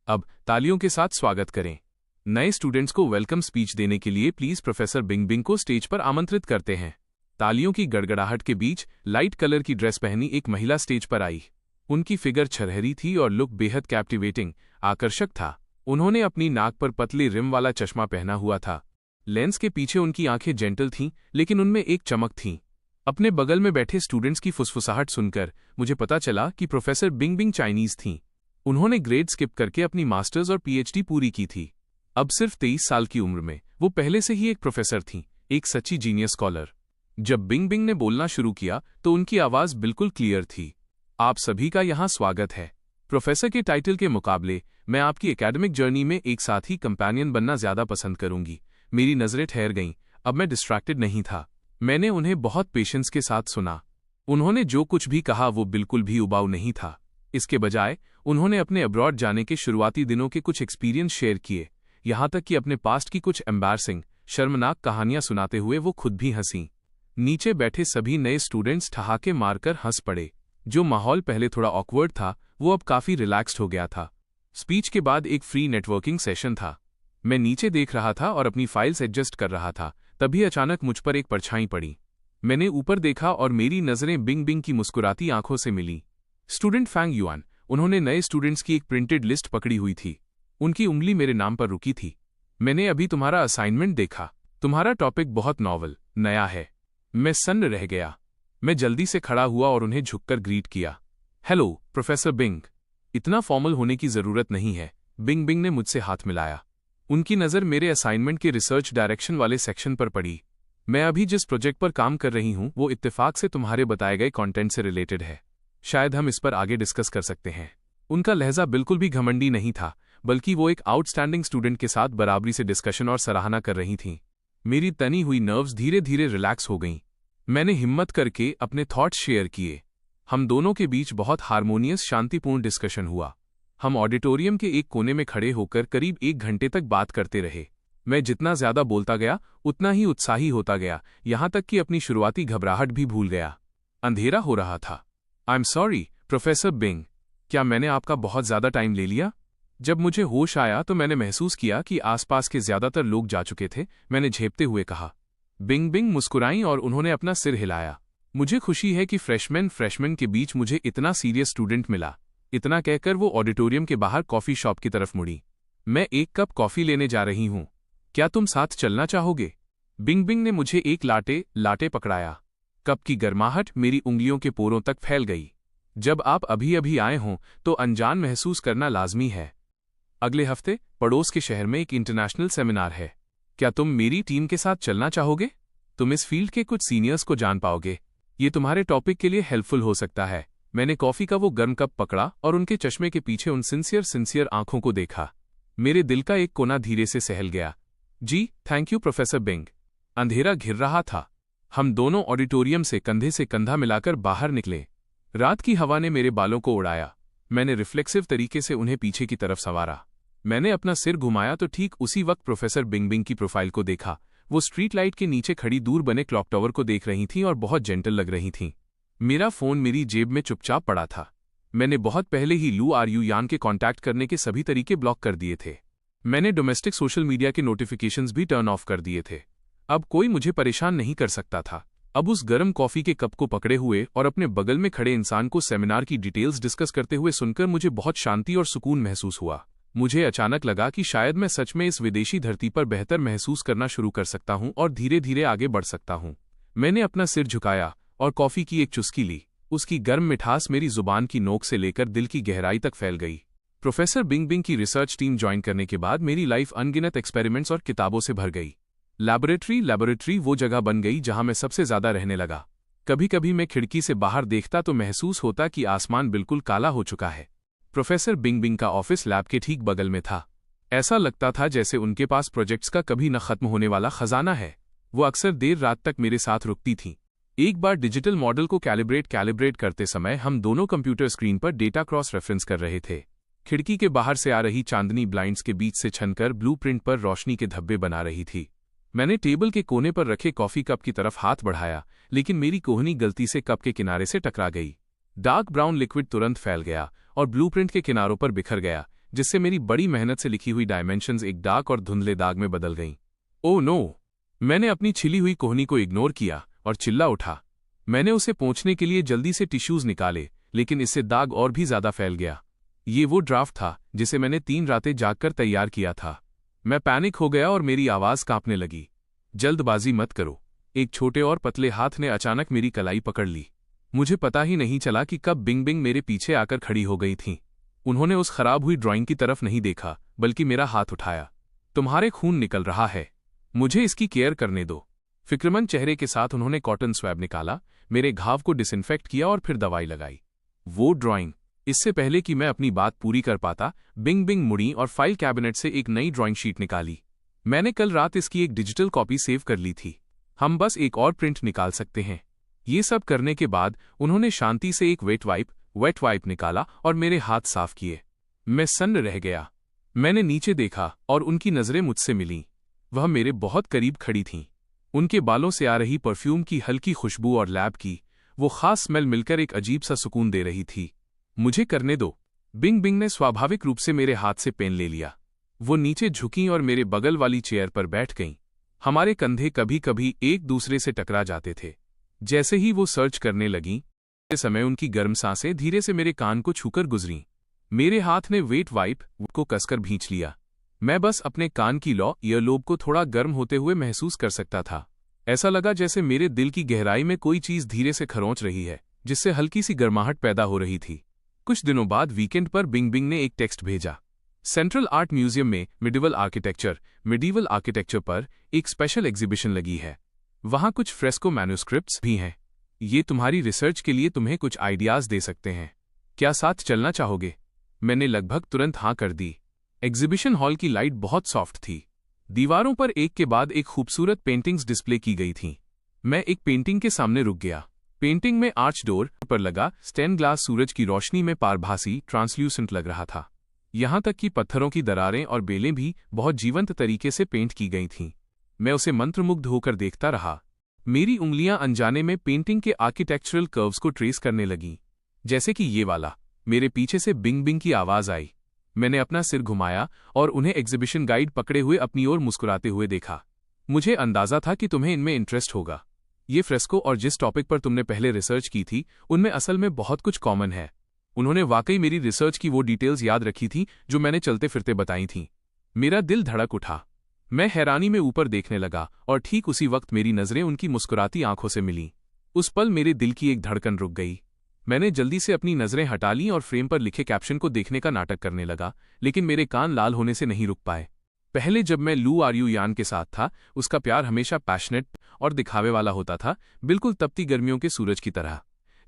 अब तालियों के साथ स्वागत करें। नए स्टूडेंट्स को वेलकम स्पीच देने के लिए प्लीज प्रोफेसर बिंग बिंग को स्टेज पर आमंत्रित करते हैं। तालियों की गड़गड़ाहट के बीच लाइट कलर की ड्रेस पहनी एक महिला स्टेज पर आई। उनकी फिगर छरहरी थी और लुक बेहद कैप्टिवेटिंग, आकर्षक था। उन्होंने अपनी नाक पर पतले रिम वाला चश्मा पहना हुआ था। लेंस के पीछे उनकी आंखें जेंटल थीं, लेकिन उनमें एक चमक थी। अपने बगल में बैठे स्टूडेंट्स की फुसफुसाहट सुनकर मुझे पता चला कि प्रोफेसर बिंग बिंग चाइनीज थीं। उन्होंने ग्रेड स्किप करके अपनी मास्टर्स और पीएचडी पूरी की थी। अब सिर्फ 23 साल की उम्र में वो पहले से ही एक प्रोफेसर थीं, एक सच्ची जीनियस स्कॉलर। जब बिंग बिंग ने बोलना शुरू किया तो उनकी आवाज बिल्कुल क्लियर थी। आप सभी का यहाँ स्वागत है। प्रोफेसर के टाइटल के मुकाबले मैं आपकी एकेडमिक जर्नी में एक साथी कंपेनियन बनना ज्यादा पसंद करूंगी। मेरी नजरें ठहर गईं। अब मैं डिस्ट्रैक्टेड नहीं था। मैंने उन्हें बहुत पेशेंस के साथ सुना। उन्होंने जो कुछ भी कहा वो बिल्कुल भी उबाऊ नहीं था। इसके बजाय उन्होंने अपने अब्रॉड जाने के शुरुआती दिनों के कुछ एक्सपीरियंस शेयर किए, यहाँ तक कि अपने पास्ट की कुछ एम्बैरसिंग, शर्मनाक कहानियां सुनाते हुए वो खुद भी हंसी। नीचे बैठे सभी नए स्टूडेंट्स ठहाके मारकर हंस पड़े। जो माहौल पहले थोड़ा ऑकवर्ड था वो अब काफी रिलैक्स्ड हो गया था। स्पीच के बाद एक फ्री नेटवर्किंग सेशन था। मैं नीचे देख रहा था और अपनी फाइल्स एडजस्ट कर रहा था। तभी अचानक मुझ पर एक परछाई पड़ी। मैंने ऊपर देखा और मेरी नजरें बिंग बिंग की मुस्कुराती आंखों से मिली। स्टूडेंट फैंग युआन, उन्होंने नए स्टूडेंट्स की एक प्रिंटेड लिस्ट पकड़ी हुई थी। उनकी उंगली मेरे नाम पर रुकी थी। मैंने अभी तुम्हारा असाइनमेंट देखा। तुम्हारा टॉपिक बहुत नॉवल, नया है। मैं सन्न रह गया। मैं जल्दी से खड़ा हुआ और उन्हें झुककर ग्रीट किया। Hello professor Bing. इतना फॉर्मल होने की जरूरत नहीं है। बिंग बिंग ने मुझसे हाथ मिलाया। उनकी नज़र मेरे असाइनमेंट के रिसर्च डायरेक्शन वाले सेक्शन पर पड़ी। मैं अभी जिस प्रोजेक्ट पर काम कर रही हूँ वो इत्तेफाक से तुम्हारे बताए गए कंटेंट से रिलेटेड है। शायद हम इस पर आगे डिस्कस कर सकते हैं। उनका लहजा बिल्कुल भी घमंडी नहीं था, बल्कि वो एक आउटस्टैंडिंग स्टूडेंट के साथ बराबरी से डिस्कशन और सराहना कर रही थीं। मेरी तनी हुई नर्व्स धीरे धीरे रिलैक्स हो गईं। मैंने हिम्मत करके अपने थॉट्स शेयर किए। हम दोनों के बीच बहुत हार्मोनियस शांतिपूर्ण डिस्कशन हुआ। हम ऑडिटोरियम के एक कोने में खड़े होकर करीब 1 घंटे तक बात करते रहे। मैं जितना ज्यादा बोलता गया उतना ही उत्साही होता गया, यहां तक कि अपनी शुरुआती घबराहट भी भूल गया। अंधेरा हो रहा था। I am sorry professor Bing, क्या मैंने आपका बहुत ज्यादा टाइम ले लिया? जब मुझे होश आया तो मैंने महसूस किया कि आसपास के ज्यादातर लोग जा चुके थे। मैंने झेपते हुए कहा। बिंग मुस्कुराईं और उन्होंने अपना सिर हिलाया। मुझे खुशी है कि फ्रेशमैन के बीच मुझे इतना सीरियस स्टूडेंट मिला। इतना कहकर वो ऑडिटोरियम के बाहर कॉफी शॉप की तरफ मुड़ी। मैं 1 कप कॉफी लेने जा रही हूँ, क्या तुम साथ चलना चाहोगे? बिंग ने मुझे एक लाटे पकड़ाया। कप की गर्माहट मेरी उंगलियों के पोरों तक फैल गई। जब आप अभी अभी आए हों तो अनजान महसूस करना लाजमी है। अगले हफ्ते पड़ोस के शहर में एक इंटरनेशनल सेमिनार है। क्या तुम मेरी टीम के साथ चलना चाहोगे? तुम इस फील्ड के कुछ सीनियर्स को जान पाओगे। ये तुम्हारे टॉपिक के लिए हेल्पफुल हो सकता है। मैंने कॉफी का वो गर्म कप पकड़ा और उनके चश्मे के पीछे उन सिंसियर आंखों को देखा। मेरे दिल का एक कोना धीरे से सहल गया। जी थैंक यू प्रोफेसर बिंग। अंधेरा घिर रहा था। हम दोनों ऑडिटोरियम से कंधे से कंधा मिलाकर बाहर निकले। रात की हवा ने मेरे बालों को उड़ाया। मैंने रिफ्लेक्सिव तरीके से उन्हें पीछे की तरफ संवारा। मैंने अपना सिर घुमाया तो ठीक उसी वक्त प्रोफेसर बिंग की प्रोफाइल को देखा। वो स्ट्रीट लाइट के नीचे खड़ी दूर बने क्लॉक टावर को देख रही थीं और बहुत जेंटल लग रही थीं। मेरा फोन मेरी जेब में चुपचाप पड़ा था। मैंने बहुत पहले ही लू आर यू यान के कांटेक्ट करने के सभी तरीके ब्लॉक कर दिए थे। मैंने डोमेस्टिक सोशल मीडिया के नोटिफिकेशंस भी टर्न ऑफ कर दिए थे। अब कोई मुझे परेशान नहीं कर सकता था। अब उस गर्म कॉफी के कप को पकड़े हुए और अपने बगल में खड़े इंसान को सेमिनार की डिटेल्स डिस्कस करते हुए सुनकर मुझे बहुत शांति और सुकून महसूस हुआ। मुझे अचानक लगा कि शायद मैं सच में इस विदेशी धरती पर बेहतर महसूस करना शुरू कर सकता हूं और धीरे धीरे आगे बढ़ सकता हूं। मैंने अपना सिर झुकाया और कॉफी की एक चुस्की ली। उसकी गर्म मिठास मेरी जुबान की नोक से लेकर दिल की गहराई तक फैल गई। प्रोफेसर बिंग की रिसर्च टीम ज्वाइन करने के बाद मेरी लाइफ अनगिनत एक्सपेरिमेंट्स और किताबों से भर गई। लैबोरेटरी वो जगह बन गई जहां मैं सबसे ज्यादा रहने लगा। कभी कभी मैं खिड़की से बाहर देखता तो महसूस होता कि आसमान बिल्कुल काला हो चुका है। प्रोफेसर बिंग का ऑफिस लैब के ठीक बगल में था। ऐसा लगता था जैसे उनके पास प्रोजेक्ट्स का कभी न खत्म होने वाला खजाना है। वो अक्सर देर रात तक मेरे साथ रुकती थीं। एक बार डिजिटल मॉडल को कैलिब्रेट करते समय हम दोनों कंप्यूटर स्क्रीन पर डेटा क्रॉस रेफरेंस कर रहे थे। खिड़की के बाहर से आ रही चांदनी ब्लाइंड्स के बीच से छनकर ब्लूप्रिंट पर रोशनी के धब्बे बना रही थी। मैंने टेबल के कोने पर रखे कॉफी कप की तरफ हाथ बढ़ाया, लेकिन मेरी कोहनी गलती से कप के किनारे से टकरा गई। डार्क ब्राउन लिक्विड तुरंत फैल गया और ब्लूप्रिंट के किनारों पर बिखर गया, जिससे मेरी बड़ी मेहनत से लिखी हुई डायमेंशंस एक डार्क और धुंधले दाग में बदल गईं। Oh no! मैंने अपनी छिली हुई कोहनी को इग्नोर किया और चिल्ला उठा। मैंने उसे पोंछने के लिए जल्दी से टिश्यूज निकाले, लेकिन इससे दाग और भी ज्यादा फैल गया। ये वो ड्राफ्ट था जिसे मैंने 3 रातें जागकर तैयार किया था। मैं पैनिक हो गया और मेरी आवाज कांपने लगी। जल्दबाजी मत करो। एक छोटे और पतले हाथ ने अचानक मेरी कलाई पकड़ ली। मुझे पता ही नहीं चला कि कब बिंग मेरे पीछे आकर खड़ी हो गई थीं। उन्होंने उस खराब हुई ड्राइंग की तरफ नहीं देखा, बल्कि मेरा हाथ उठाया। तुम्हारे खून निकल रहा है, मुझे इसकी केयर करने दो। फिक्रमंद चेहरे के साथ उन्होंने कॉटन स्वैब निकाला, मेरे घाव को डिसइंफेक्ट किया और फिर दवाई लगाई। वो ड्राइंग! इससे पहले कि मैं अपनी बात पूरी कर पाता, बिंग मुड़ी और फाइल कैबिनेट से एक नई ड्राइंग शीट निकाली। मैंने कल रात इसकी एक डिजिटल कॉपी सेव कर ली थी। हम बस एक और प्रिंट निकाल सकते हैं। ये सब करने के बाद उन्होंने शांति से एक वेट वाइप निकाला और मेरे हाथ साफ किए। मैं सन्न रह गया। मैंने नीचे देखा और उनकी नजरें मुझसे मिलीं। वह मेरे बहुत करीब खड़ी थीं। उनके बालों से आ रही परफ्यूम की हल्की खुशबू और लैब की वो खास स्मेल मिलकर एक अजीब सा सुकून दे रही थी। मुझे करने दो। बिंग ने स्वाभाविक रूप से मेरे हाथ से पेन ले लिया। वो नीचे झुकीं और मेरे बगल वाली चेयर पर बैठ गईं। हमारे कंधे कभी कभी एक दूसरे से टकरा जाते थे। जैसे ही वो सर्च करने लगीं, उस समय उनकी गर्म सांसें धीरे से मेरे कान को छूकर गुजरीं। मेरे हाथ ने वेट वाइप को कसकर भींच लिया। मैं बस अपने कान की ईयरलोब को थोड़ा गर्म होते हुए महसूस कर सकता था। ऐसा लगा जैसे मेरे दिल की गहराई में कोई चीज धीरे से खरोंच रही है, जिससे हल्की सी गर्माहट पैदा हो रही थी। कुछ दिनों बाद वीकेंड पर बिंग ने एक टेक्स्ट भेजा। सेंट्रल आर्ट म्यूजियम में मिडीवल आर्किटेक्चर पर एक स्पेशल एग्जीबिशन लगी है। वहाँ कुछ फ्रेस्को मैन्युस्क्रिप्ट्स भी हैं। ये तुम्हारी रिसर्च के लिए तुम्हें कुछ आइडियाज दे सकते हैं। क्या साथ चलना चाहोगे? मैंने लगभग तुरंत हाँ कर दी। एग्जीबिशन हॉल की लाइट बहुत सॉफ्ट थी। दीवारों पर एक के बाद एक खूबसूरत पेंटिंग्स डिस्प्ले की गई थीं। मैं एक पेंटिंग के सामने रुक गया। पेंटिंग में आर्च डोर पर लगा स्टेन ग्लास सूरज की रोशनी में पारभासी ट्रांसल्यूसेंट लग रहा था। यहाँ तक कि पत्थरों की दरारें और बेलें भी बहुत जीवंत तरीके से पेंट की गई थीं। मैं उसे मंत्रमुग्ध होकर देखता रहा। मेरी उंगलियां अनजाने में पेंटिंग के आर्किटेक्चरल कर्व्स को ट्रेस करने लगीं। जैसे कि ये वाला। मेरे पीछे से बिंग बिंग की आवाज आई। मैंने अपना सिर घुमाया और उन्हें एग्जीबिशन गाइड पकड़े हुए अपनी ओर मुस्कुराते हुए देखा। मुझे अंदाजा था कि तुम्हें इनमें इंटरेस्ट होगा। ये फ्रेस्को और जिस टॉपिक पर तुमने पहले रिसर्च की थी उनमें असल में बहुत कुछ कॉमन है। उन्होंने वाकई मेरी रिसर्च की वो डिटेल्स याद रखी थी जो मैंने चलते फिरते बताई थीं। मेरा दिल धड़क उठा। मैं हैरानी में ऊपर देखने लगा और ठीक उसी वक्त मेरी नजरें उनकी मुस्कुराती आंखों से मिलीं। उस पल मेरे दिल की एक धड़कन रुक गई। मैंने जल्दी से अपनी नजरें हटा लीं और फ्रेम पर लिखे कैप्शन को देखने का नाटक करने लगा, लेकिन मेरे कान लाल होने से नहीं रुक पाए। पहले जब मैं लू आर्यू यान के साथ था, उसका प्यार हमेशा पैशनेट और दिखावे वाला होता था, बिल्कुल तपती गर्मियों के सूरज की तरह।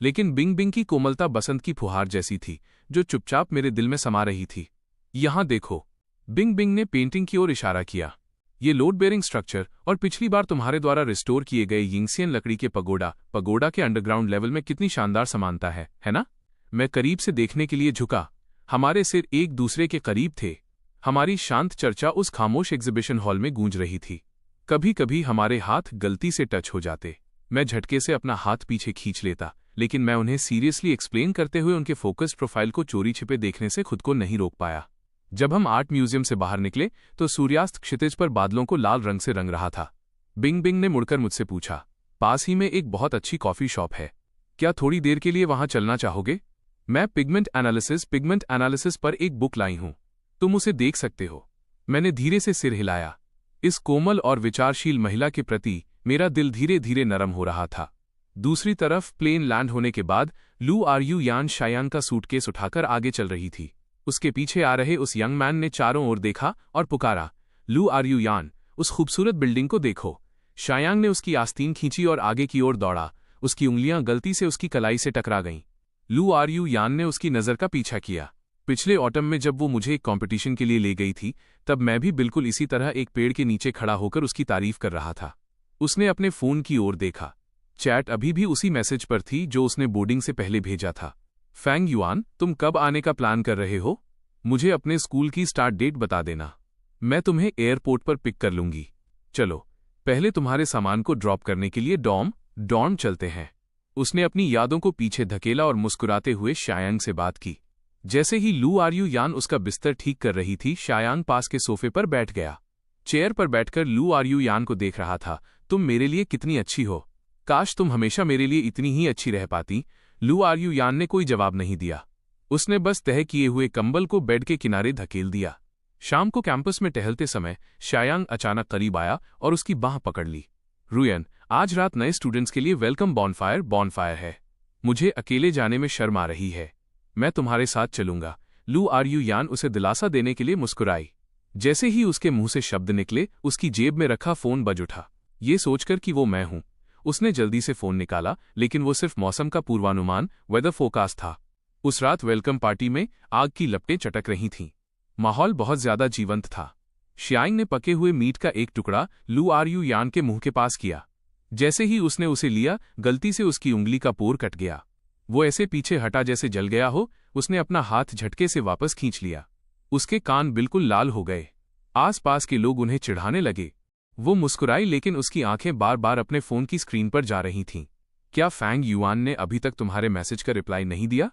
लेकिन बिंग बिंग की कोमलता बसंत की फुहार जैसी थी, जो चुपचाप मेरे दिल में समा रही थी। यहाँ देखो। बिंग बिंग ने पेंटिंग की ओर इशारा किया। ये लोड बेरिंग स्ट्रक्चर और पिछली बार तुम्हारे द्वारा रिस्टोर किए गए यिंगसियन लकड़ी के पगोडा के अंडरग्राउंड लेवल में कितनी शानदार समानता है ना? मैं करीब से देखने के लिए झुका। हमारे सिर एक दूसरे के करीब थे। हमारी शांत चर्चा उस खामोश एग्जीबिशन हॉल में गूंज रही थी। कभी कभी हमारे हाथ गलती से टच हो जाते। मैं झटके से अपना हाथ पीछे खींच लेता, लेकिन मैं उन्हें सीरियसली एक्सप्लेन करते हुए उनके फोकस्ड प्रोफाइल को चोरी छिपे देखने से खुद को नहीं रोक पाया। जब हम आर्ट म्यूजियम से बाहर निकले तो सूर्यास्त क्षितिज पर बादलों को लाल रंग से रंग रहा था। बिंग बिंग ने मुड़कर मुझसे पूछा, पास ही में एक बहुत अच्छी कॉफी शॉप है, क्या थोड़ी देर के लिए वहां चलना चाहोगे? मैं पिगमेंट एनालिसिस पर एक बुक लाई हूं, तुम उसे देख सकते हो। मैंने धीरे से सिर हिलाया। इस कोमल और विचारशील महिला के प्रति मेरा दिल धीरे धीरे नरम हो रहा था। दूसरी तरफ प्लेन लैंड होने के बाद लू आर्यू यान शायांग का सूटकेस उठाकर आगे चल रही थी। उसके पीछे आ रहे उस यंग मैन ने चारों ओर देखा और पुकारा, लू आर्यू यान, उस खूबसूरत बिल्डिंग को देखो। शायांग ने उसकी आस्तीन खींची और आगे की ओर दौड़ा। उसकी उंगलियां गलती से उसकी कलाई से टकरा गईं। लू आर्यू यान ने उसकी नज़र का पीछा किया। पिछले ऑटम में जब वो मुझे एक कॉम्पिटिशन के लिए ले गई थी, तब मैं भी बिल्कुल इसी तरह एक पेड़ के नीचे खड़ा होकर उसकी तारीफ कर रहा था। उसने अपने फोन की ओर देखा। चैट अभी भी उसी मैसेज पर थी जो उसने बोर्डिंग से पहले भेजा था। फैंग युआन, तुम कब आने का प्लान कर रहे हो? मुझे अपने स्कूल की स्टार्ट डेट बता देना, मैं तुम्हें एयरपोर्ट पर पिक कर लूंगी। चलो, पहले तुम्हारे सामान को ड्रॉप करने के लिए डॉर्म चलते हैं। उसने अपनी यादों को पीछे धकेला और मुस्कुराते हुए शायांग से बात की। जैसे ही लू आर्यू यान उसका बिस्तर ठीक कर रही थी, शायांग पास के सोफे पर बैठ गया। चेयर पर बैठकर लू आर्यू यान को देख रहा था। तुम मेरे लिए कितनी अच्छी हो, काश तुम हमेशा मेरे लिए इतनी ही अच्छी रह पाती। लू आर्यू यान ने कोई जवाब नहीं दिया। उसने बस तह किए हुए कंबल को बेड के किनारे धकेल दिया। शाम को कैंपस में टहलते समय शायांग अचानक करीब आया और उसकी बाह पकड़ ली। रुयन, आज रात नए स्टूडेंट्स के लिए वेलकम बॉनफायर है। मुझे अकेले जाने में शर्म आ रही है, मैं तुम्हारे साथ चलूंगा। लू आर्यू यान उसे दिलासा देने के लिए मुस्कुराई। जैसे ही उसके मुंह से शब्द निकले, उसकी जेब में रखा फोन बज उठा। ये सोचकर कि वो मैं हूं, उसने जल्दी से फोन निकाला, लेकिन वो सिर्फ मौसम का पूर्वानुमान वेदर फोरकास्ट था। उस रात वेलकम पार्टी में आग की लपटें चटक रही थीं। माहौल बहुत ज्यादा जीवंत था। शायांग ने पके हुए मीट का एक टुकड़ा लू आर्यू यान के मुंह के पास किया। जैसे ही उसने उसे लिया, गलती से उसकी उंगली का पोर कट गया। वो ऐसे पीछे हटा जैसे जल गया हो। उसने अपना हाथ झटके से वापस खींच लिया। उसके कान बिल्कुल लाल हो गए। आसपास के लोग उन्हें चिढ़ाने लगे। वो मुस्कुराई, लेकिन उसकी आंखें बार बार अपने फोन की स्क्रीन पर जा रही थीं। क्या फैंग युआन ने अभी तक तुम्हारे मैसेज का रिप्लाई नहीं दिया?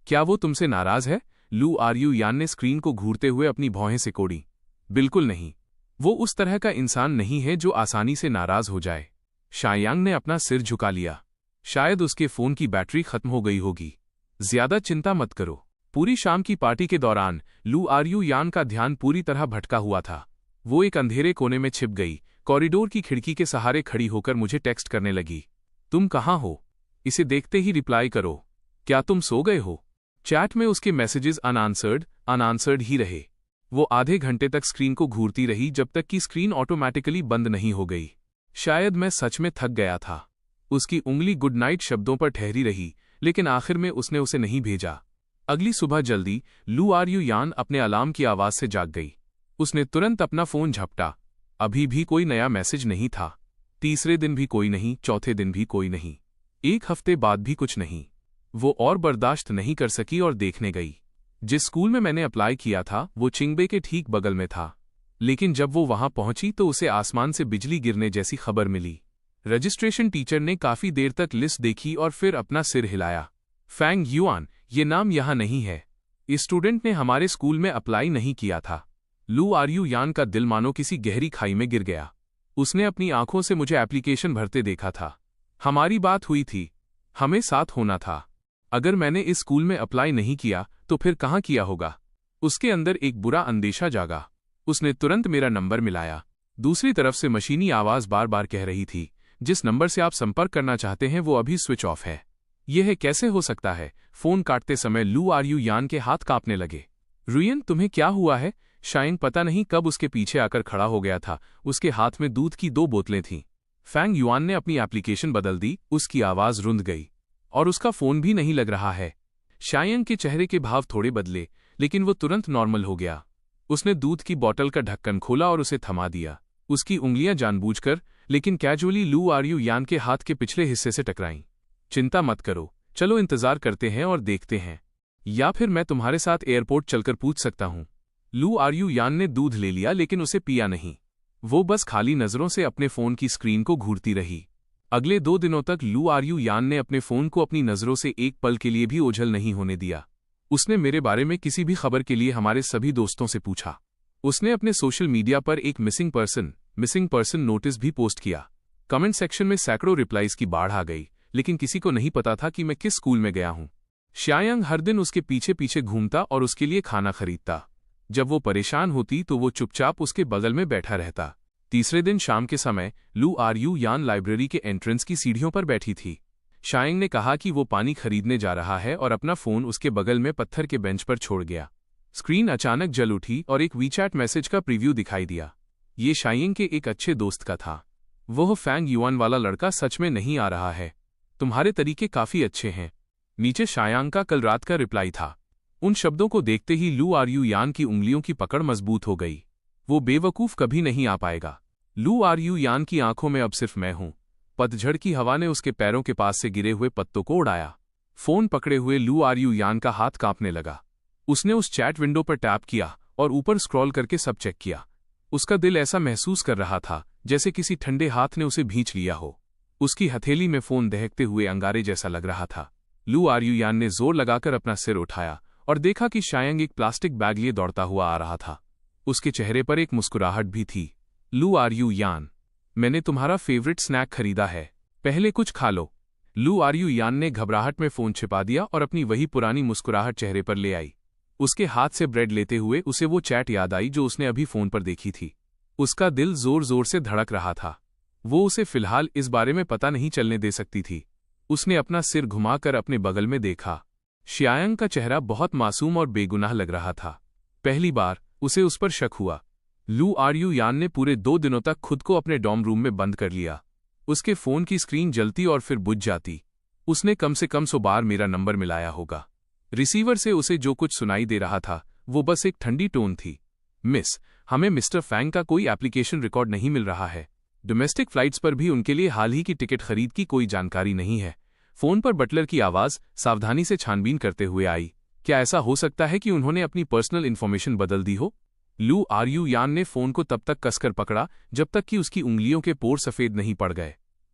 क्या वो तुमसे नाराज है? लू आर्यू यान ने स्क्रीन को घूरते हुए अपनी भौहें सिकोड़ी। बिल्कुल नहीं, वो उस तरह का इंसान नहीं है जो आसानी से नाराज हो जाए। शायांग ने अपना सिर झुका लिया। शायद उसके फोन की बैटरी खत्म हो गई होगी। ज्यादा चिंता मत करो। पूरी शाम की पार्टी के दौरान लू आर्यू यान का ध्यान पूरी तरह भटका हुआ था। वो एक अंधेरे कोने में छिप गई, कॉरिडोर की खिड़की के सहारे खड़ी होकर मुझे टेक्स्ट करने लगी। तुम कहाँ हो? इसे देखते ही रिप्लाई करो। क्या तुम सो गए हो? चैट में उसके मैसेजेस अनआंसर्ड ही रहे। वो आधे घंटे तक स्क्रीन को घूरती रही, जब तक कि स्क्रीन ऑटोमैटिकली बंद नहीं हो गई। शायद मैं सच में थक गया था। उसकी उंगली गुड नाइट शब्दों पर ठहरी रही, लेकिन आखिर में उसने उसे नहीं भेजा। अगली सुबह जल्दी लू आर यू यान अपने अलार्म की आवाज से जाग गई। उसने तुरंत अपना फोन झपटा। अभी भी कोई नया मैसेज नहीं था। तीसरे दिन भी कोई नहीं, चौथे दिन भी कोई नहीं, एक हफ्ते बाद भी कुछ नहीं। वो और बर्दाश्त नहीं कर सकी और देखने गई। जिस स्कूल में मैंने अप्लाई किया था वो चिंगबे के ठीक बगल में था, लेकिन जब वो वहां पहुंची तो उसे आसमान से बिजली गिरने जैसी खबर मिली। रजिस्ट्रेशन टीचर ने काफी देर तक लिस्ट देखी और फिर अपना सिर हिलाया। फैंग युआन, ये नाम यहां नहीं है। इस स्टूडेंट ने हमारे स्कूल में अप्लाई नहीं किया था। लू आर यू यान का दिल मानो किसी गहरी खाई में गिर गया। उसने अपनी आंखों से मुझे एप्लीकेशन भरते देखा था। हमारी बात हुई थी, हमें साथ होना था। अगर मैंने इस स्कूल में अप्लाई नहीं किया तो फिर कहाँ किया होगा? उसके अंदर एक बुरा अंदेशा जागा। उसने तुरंत मेरा नंबर मिलाया। दूसरी तरफ से मशीनी आवाज बार बार कह रही थी, जिस नंबर से आप संपर्क करना चाहते हैं वो अभी स्विच ऑफ है। यह कैसे हो सकता है? फोन काटते समय लू आर यू यान के हाथ कांपने लगे। रुयन, तुम्हें क्या हुआ है? शायंग पता नहीं कब उसके पीछे आकर खड़ा हो गया था। उसके हाथ में दूध की 2 बोतलें थीं। फैंग युआन ने अपनी एप्लीकेशन बदल दी। उसकी आवाज रुंध गई और उसका फोन भी नहीं लग रहा है। शायंग के चेहरे के भाव थोड़े बदले, लेकिन वो तुरंत नॉर्मल हो गया। उसने दूध की बोतल का ढक्कन खोला और उसे थमा दिया। उसकी उंगलियां जानबूझकर लेकिन कैजुअली लू आर यू यान के हाथ के पिछले हिस्से से टकराईं। चिंता मत करो, चलो इंतजार करते हैं और देखते हैं, या फिर मैं तुम्हारे साथ एयरपोर्ट चलकर पूछ सकता हूं। लू आर यू यान ने दूध ले लिया, लेकिन उसे पिया नहीं। वो बस खाली नजरों से अपने फोन की स्क्रीन को घूरती रही। अगले 2 दिनों तक लू आर यू यान ने अपने फोन को अपनी नजरों से एक पल के लिए भी ओझल नहीं होने दिया। उसने मेरे बारे में किसी भी खबर के लिए हमारे सभी दोस्तों से पूछा। उसने अपने सोशल मीडिया पर एक मिसिंग पर्सन नोटिस भी पोस्ट किया। कमेंट सेक्शन में सैकड़ों रिप्लाईज की बाढ़ आ गई, लेकिन किसी को नहीं पता था कि मैं किस स्कूल में गया हूं। शायंग हर दिन उसके पीछे पीछे घूमता और उसके लिए खाना खरीदता। जब वो परेशान होती तो वो चुपचाप उसके बगल में बैठा रहता। तीसरे दिन शाम के समय लू आर यू यान लाइब्रेरी के एंट्रेंस की सीढ़ियों पर बैठी थी। शायंग ने कहा कि वो पानी खरीदने जा रहा है और अपना फोन उसके बगल में पत्थर के बेंच पर छोड़ गया। स्क्रीन अचानक जल उठी और एक वीचैट मैसेज का प्रीव्यू दिखाई दिया। ये शायंग के एक अच्छे दोस्त का था। वह फैंग युआन वाला लड़का सच में नहीं आ रहा है। तुम्हारे तरीके काफी अच्छे हैं। नीचे शायांग का कल रात का रिप्लाई था। उन शब्दों को देखते ही लू आर यू यान की उंगलियों की पकड़ मजबूत हो गई। वो बेवकूफ कभी नहीं आ पाएगा। लू आर यू यान की आंखों में अब सिर्फ मैं हूं। पतझड़ की हवा ने उसके पैरों के पास से गिरे हुए पत्तों को उड़ाया। फोन पकड़े हुए लू आर यू यान का हाथ कांपने लगा। उसने उस चैट विंडो पर टैप किया और ऊपर स्क्रॉल करके सब चेक किया। उसका दिल ऐसा महसूस कर रहा था जैसे किसी ठंडे हाथ ने उसे भींच लिया हो। उसकी हथेली में फोन दहकते हुए अंगारे जैसा लग रहा था। लू आर यू यान ने जोर लगाकर अपना सिर उठाया और देखा कि शायंग एक प्लास्टिक बैग लिए दौड़ता हुआ आ रहा था। उसके चेहरे पर एक मुस्कुराहट भी थी। लू आर यू यान, मैंने तुम्हारा फेवरेट स्नैक खरीदा है, पहले कुछ खा लो। लू आर यू यान ने घबराहट में फोन छिपा दिया और अपनी वही पुरानी मुस्कुराहट चेहरे पर ले आई। उसके हाथ से ब्रेड लेते हुए उसे वो चैट याद आई जो उसने अभी फोन पर देखी थी। उसका दिल जोर जोर से धड़क रहा था। वो उसे फिलहाल इस बारे में पता नहीं चलने दे सकती थी। उसने अपना सिर घुमाकर अपने बगल में देखा। शायंग का चेहरा बहुत मासूम और बेगुनाह लग रहा था। पहली बार उसे उस पर शक हुआ। लू आर यू यान ने पूरे 2 दिनों तक खुद को अपने डॉर्म रूम में बंद कर लिया। उसके फोन की स्क्रीन जलती और फिर बुझ जाती। उसने कम से कम 100 बार मेरा नंबर मिलाया होगा। रिसीवर से उसे जो कुछ सुनाई दे रहा था वो बस एक ठंडी टोन थी। मिस, हमें मिस्टर फैंग का कोई एप्लीकेशन रिकॉर्ड नहीं मिल रहा है। डोमेस्टिक फ्लाइट्स पर भी उनके लिए हाल ही की टिकट खरीद की कोई जानकारी नहीं है। फोन पर बटलर की आवाज सावधानी से छानबीन करते हुए आई। क्या ऐसा हो सकता है कि उन्होंने अपनी पर्सनल इन्फॉर्मेशन बदल दी हो? लू आर यू यान ने फोन को तब तक कसकर पकड़ा जब तक कि उसकी उंगलियों के पोर सफेद नहीं पड़ गए।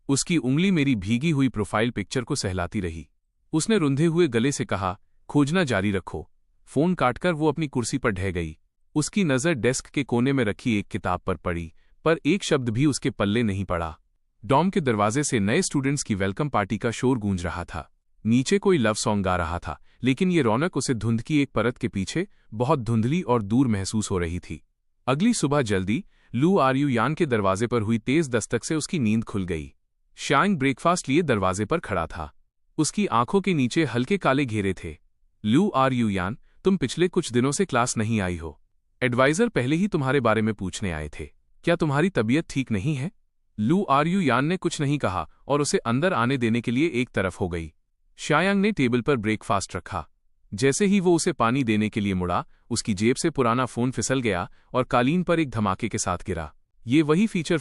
उसकी उंगली मेरी भीगी हुई प्रोफाइल पिक्चर को सहलाती रही। उसने रुंधे हुए गले से कहा, खोजना जारी रखो। फोन काटकर वो अपनी कुर्सी पर ढह गई। उसकी नजर डेस्क के कोने में रखी एक किताब पर पड़ी, पर एक शब्द भी उसके पल्ले नहीं पड़ा। डॉम के दरवाजे से नए स्टूडेंट्स की वेलकम पार्टी का शोर गूंज रहा था। नीचे कोई लव सॉन्ग गा रहा था, लेकिन ये रौनक उसे धुंध की एक परत के पीछे बहुत धुंधली और दूर महसूस हो रही थी। अगली सुबह जल्दी लू आर यू यान के दरवाजे पर हुई तेज दस्तक से उसकी नींद खुल गई। शायंग ब्रेकफास्ट लिए दरवाजे पर खड़ा था। उसकी आंखों के नीचे हल्के काले घेरे थे। लू आर यू यान, तुम पिछले कुछ दिनों से क्लास नहीं आई हो। एडवाइजर पहले ही तुम्हारे बारे में पूछने आए थे। क्या तुम्हारी तबीयत ठीक नहीं है? लू आरयू यान ने कुछ नहीं कहा और उसे अंदर आने देने के लिए एक तरफ हो गई। शायांग ने टेबल पर ब्रेकफास्ट रखा। जैसे ही वो उसे पानी देने के लिए मुड़ा, उसकी जेब से पुराना फोन फिसल गया और कालीन पर एक धमाके के साथ गिरा। ये वही फीचर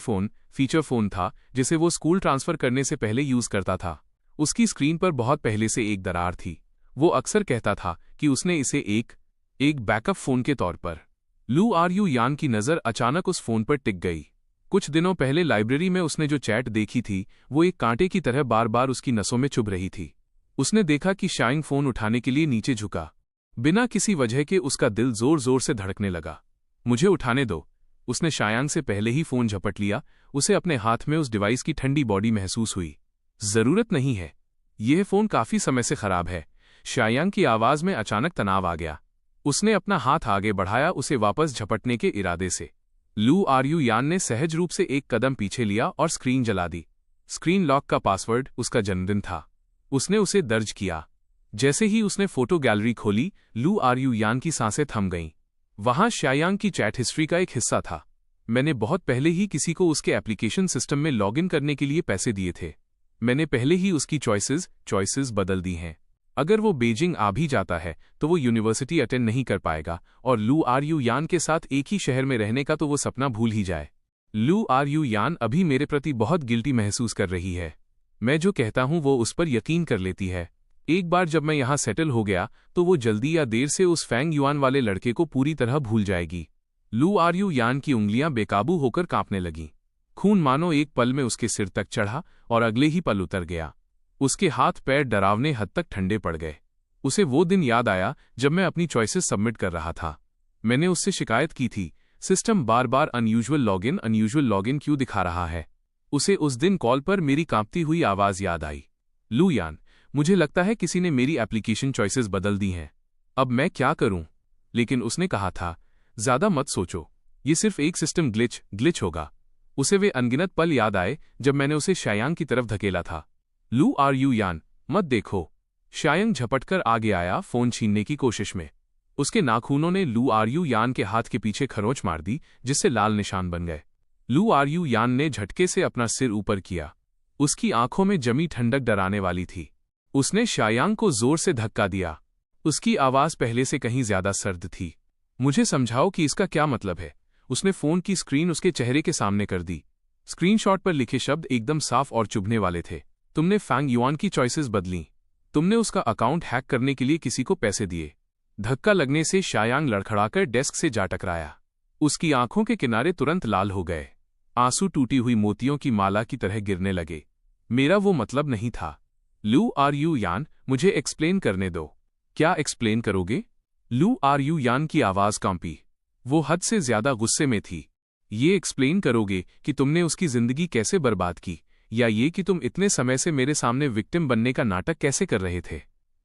फोन था जिसे वो स्कूल ट्रांसफर करने से पहले यूज करता था। उसकी स्क्रीन पर बहुत पहले से एक दरार थी। वो अक्सर कहता था कि उसने इसे एक बैकअप फोन के तौर पर। लू आरयू यान की नज़र अचानक उस फोन पर टिक गई। कुछ दिनों पहले लाइब्रेरी में उसने जो चैट देखी थी वो एक कांटे की तरह बार बार उसकी नसों में चुभ रही थी। उसने देखा कि शायांग फोन उठाने के लिए नीचे झुका। बिना किसी वजह के उसका दिल जोर जोर से धड़कने लगा। मुझे उठाने दो। उसने शायांग से पहले ही फोन झपट लिया। उसे अपने हाथ में उस डिवाइस की ठंडी बॉडी महसूस हुई। जरूरत नहीं है, यह फोन काफी समय से खराब है। शायांग की आवाज में अचानक तनाव आ गया। उसने अपना हाथ आगे बढ़ाया, उसे वापस झपटने के इरादे से। लू आरयू यान ने सहज रूप से एक कदम पीछे लिया और स्क्रीन जला दी। स्क्रीन लॉक का पासवर्ड उसका जन्मदिन था। उसने उसे दर्ज किया। जैसे ही उसने फोटो गैलरी खोली, लू आरयू यान की सांसें थम गईं। वहां शायांग की चैट हिस्ट्री का एक हिस्सा था। मैंने बहुत पहले ही किसी को उसके एप्लीकेशन सिस्टम में लॉगिन करने के लिए पैसे दिए थे। मैंने पहले ही उसकी चॉइसेस बदल दी हैं। अगर वो बीजिंग आ भी जाता है तो वो यूनिवर्सिटी अटेंड नहीं कर पाएगा और लू आरयू यान के साथ एक ही शहर में रहने का तो वो सपना भूल ही जाए। लू आरयू यान अभी मेरे प्रति बहुत गिल्टी महसूस कर रही है। मैं जो कहता हूं वो उस पर यकीन कर लेती है। एक बार जब मैं यहां सेटल हो गया तो वो जल्दी या देर से उस फैंग युआन वाले लड़के को पूरी तरह भूल जाएगी। लू आरयू यान की उंगलियां बेकाबू होकर कांपने लगीं। खून मानो एक पल में उसके सिर तक चढ़ा और अगले ही पल उतर गया। उसके हाथ पैर डरावने हद तक ठंडे पड़ गए। उसे वो दिन याद आया जब मैं अपनी चॉइसेस सबमिट कर रहा था। मैंने उससे शिकायत की थी, सिस्टम बार बार अनयूजुअल लॉगिन क्यों दिखा रहा है। उसे उस दिन कॉल पर मेरी कांपती हुई आवाज याद आई। लू यान, मुझे लगता है किसी ने मेरी एप्लीकेशन चॉइसेस बदल दी हैं। अब मैं क्या करूं? लेकिन उसने कहा था, ज्यादा मत सोचो, ये सिर्फ एक सिस्टम ग्लिच होगा। उसे वे अनगिनत पल याद आए जब मैंने उसे शायांग की तरफ धकेला था। लू आरयू यान, मत देखो। शायांग झपटकर आगे आया, फोन छीनने की कोशिश में। उसके नाखूनों ने लू आरयू यान के हाथ के पीछे खरोंच मार दी, जिससे लाल निशान बन गए। लू आरयू यान ने झटके से अपना सिर ऊपर किया। उसकी आंखों में जमी ठंडक डराने वाली थी। उसने शायांग को जोर से धक्का दिया। उसकी आवाज पहले से कहीं ज्यादा सर्द थी। मुझे समझाओ कि इसका क्या मतलब है। उसने फोन की स्क्रीन उसके चेहरे के सामने कर दी। स्क्रीनशॉट पर लिखे शब्द एकदम साफ और चुभने वाले थे। तुमने फैंग युआन की चॉइसेस बदली। तुमने उसका अकाउंट हैक करने के लिए किसी को पैसे दिए। धक्का लगने से शायांग लड़खड़ाकर डेस्क से जा टकराया। उसकी आंखों के किनारे तुरंत लाल हो गए। आंसू टूटी हुई मोतियों की माला की तरह गिरने लगे। मेरा वो मतलब नहीं था। लू आरयू यान, मुझे एक्सप्लेन करने दो। क्या एक्सप्लेन करोगे? लू आरयू यान की आवाज कांपी। वो हद से ज्यादा गुस्से में थी। ये एक्सप्लेन करोगे कि तुमने उसकी जिंदगी कैसे बर्बाद की, या ये कि तुम इतने समय से मेरे सामने विक्टिम बनने का नाटक कैसे कर रहे थे?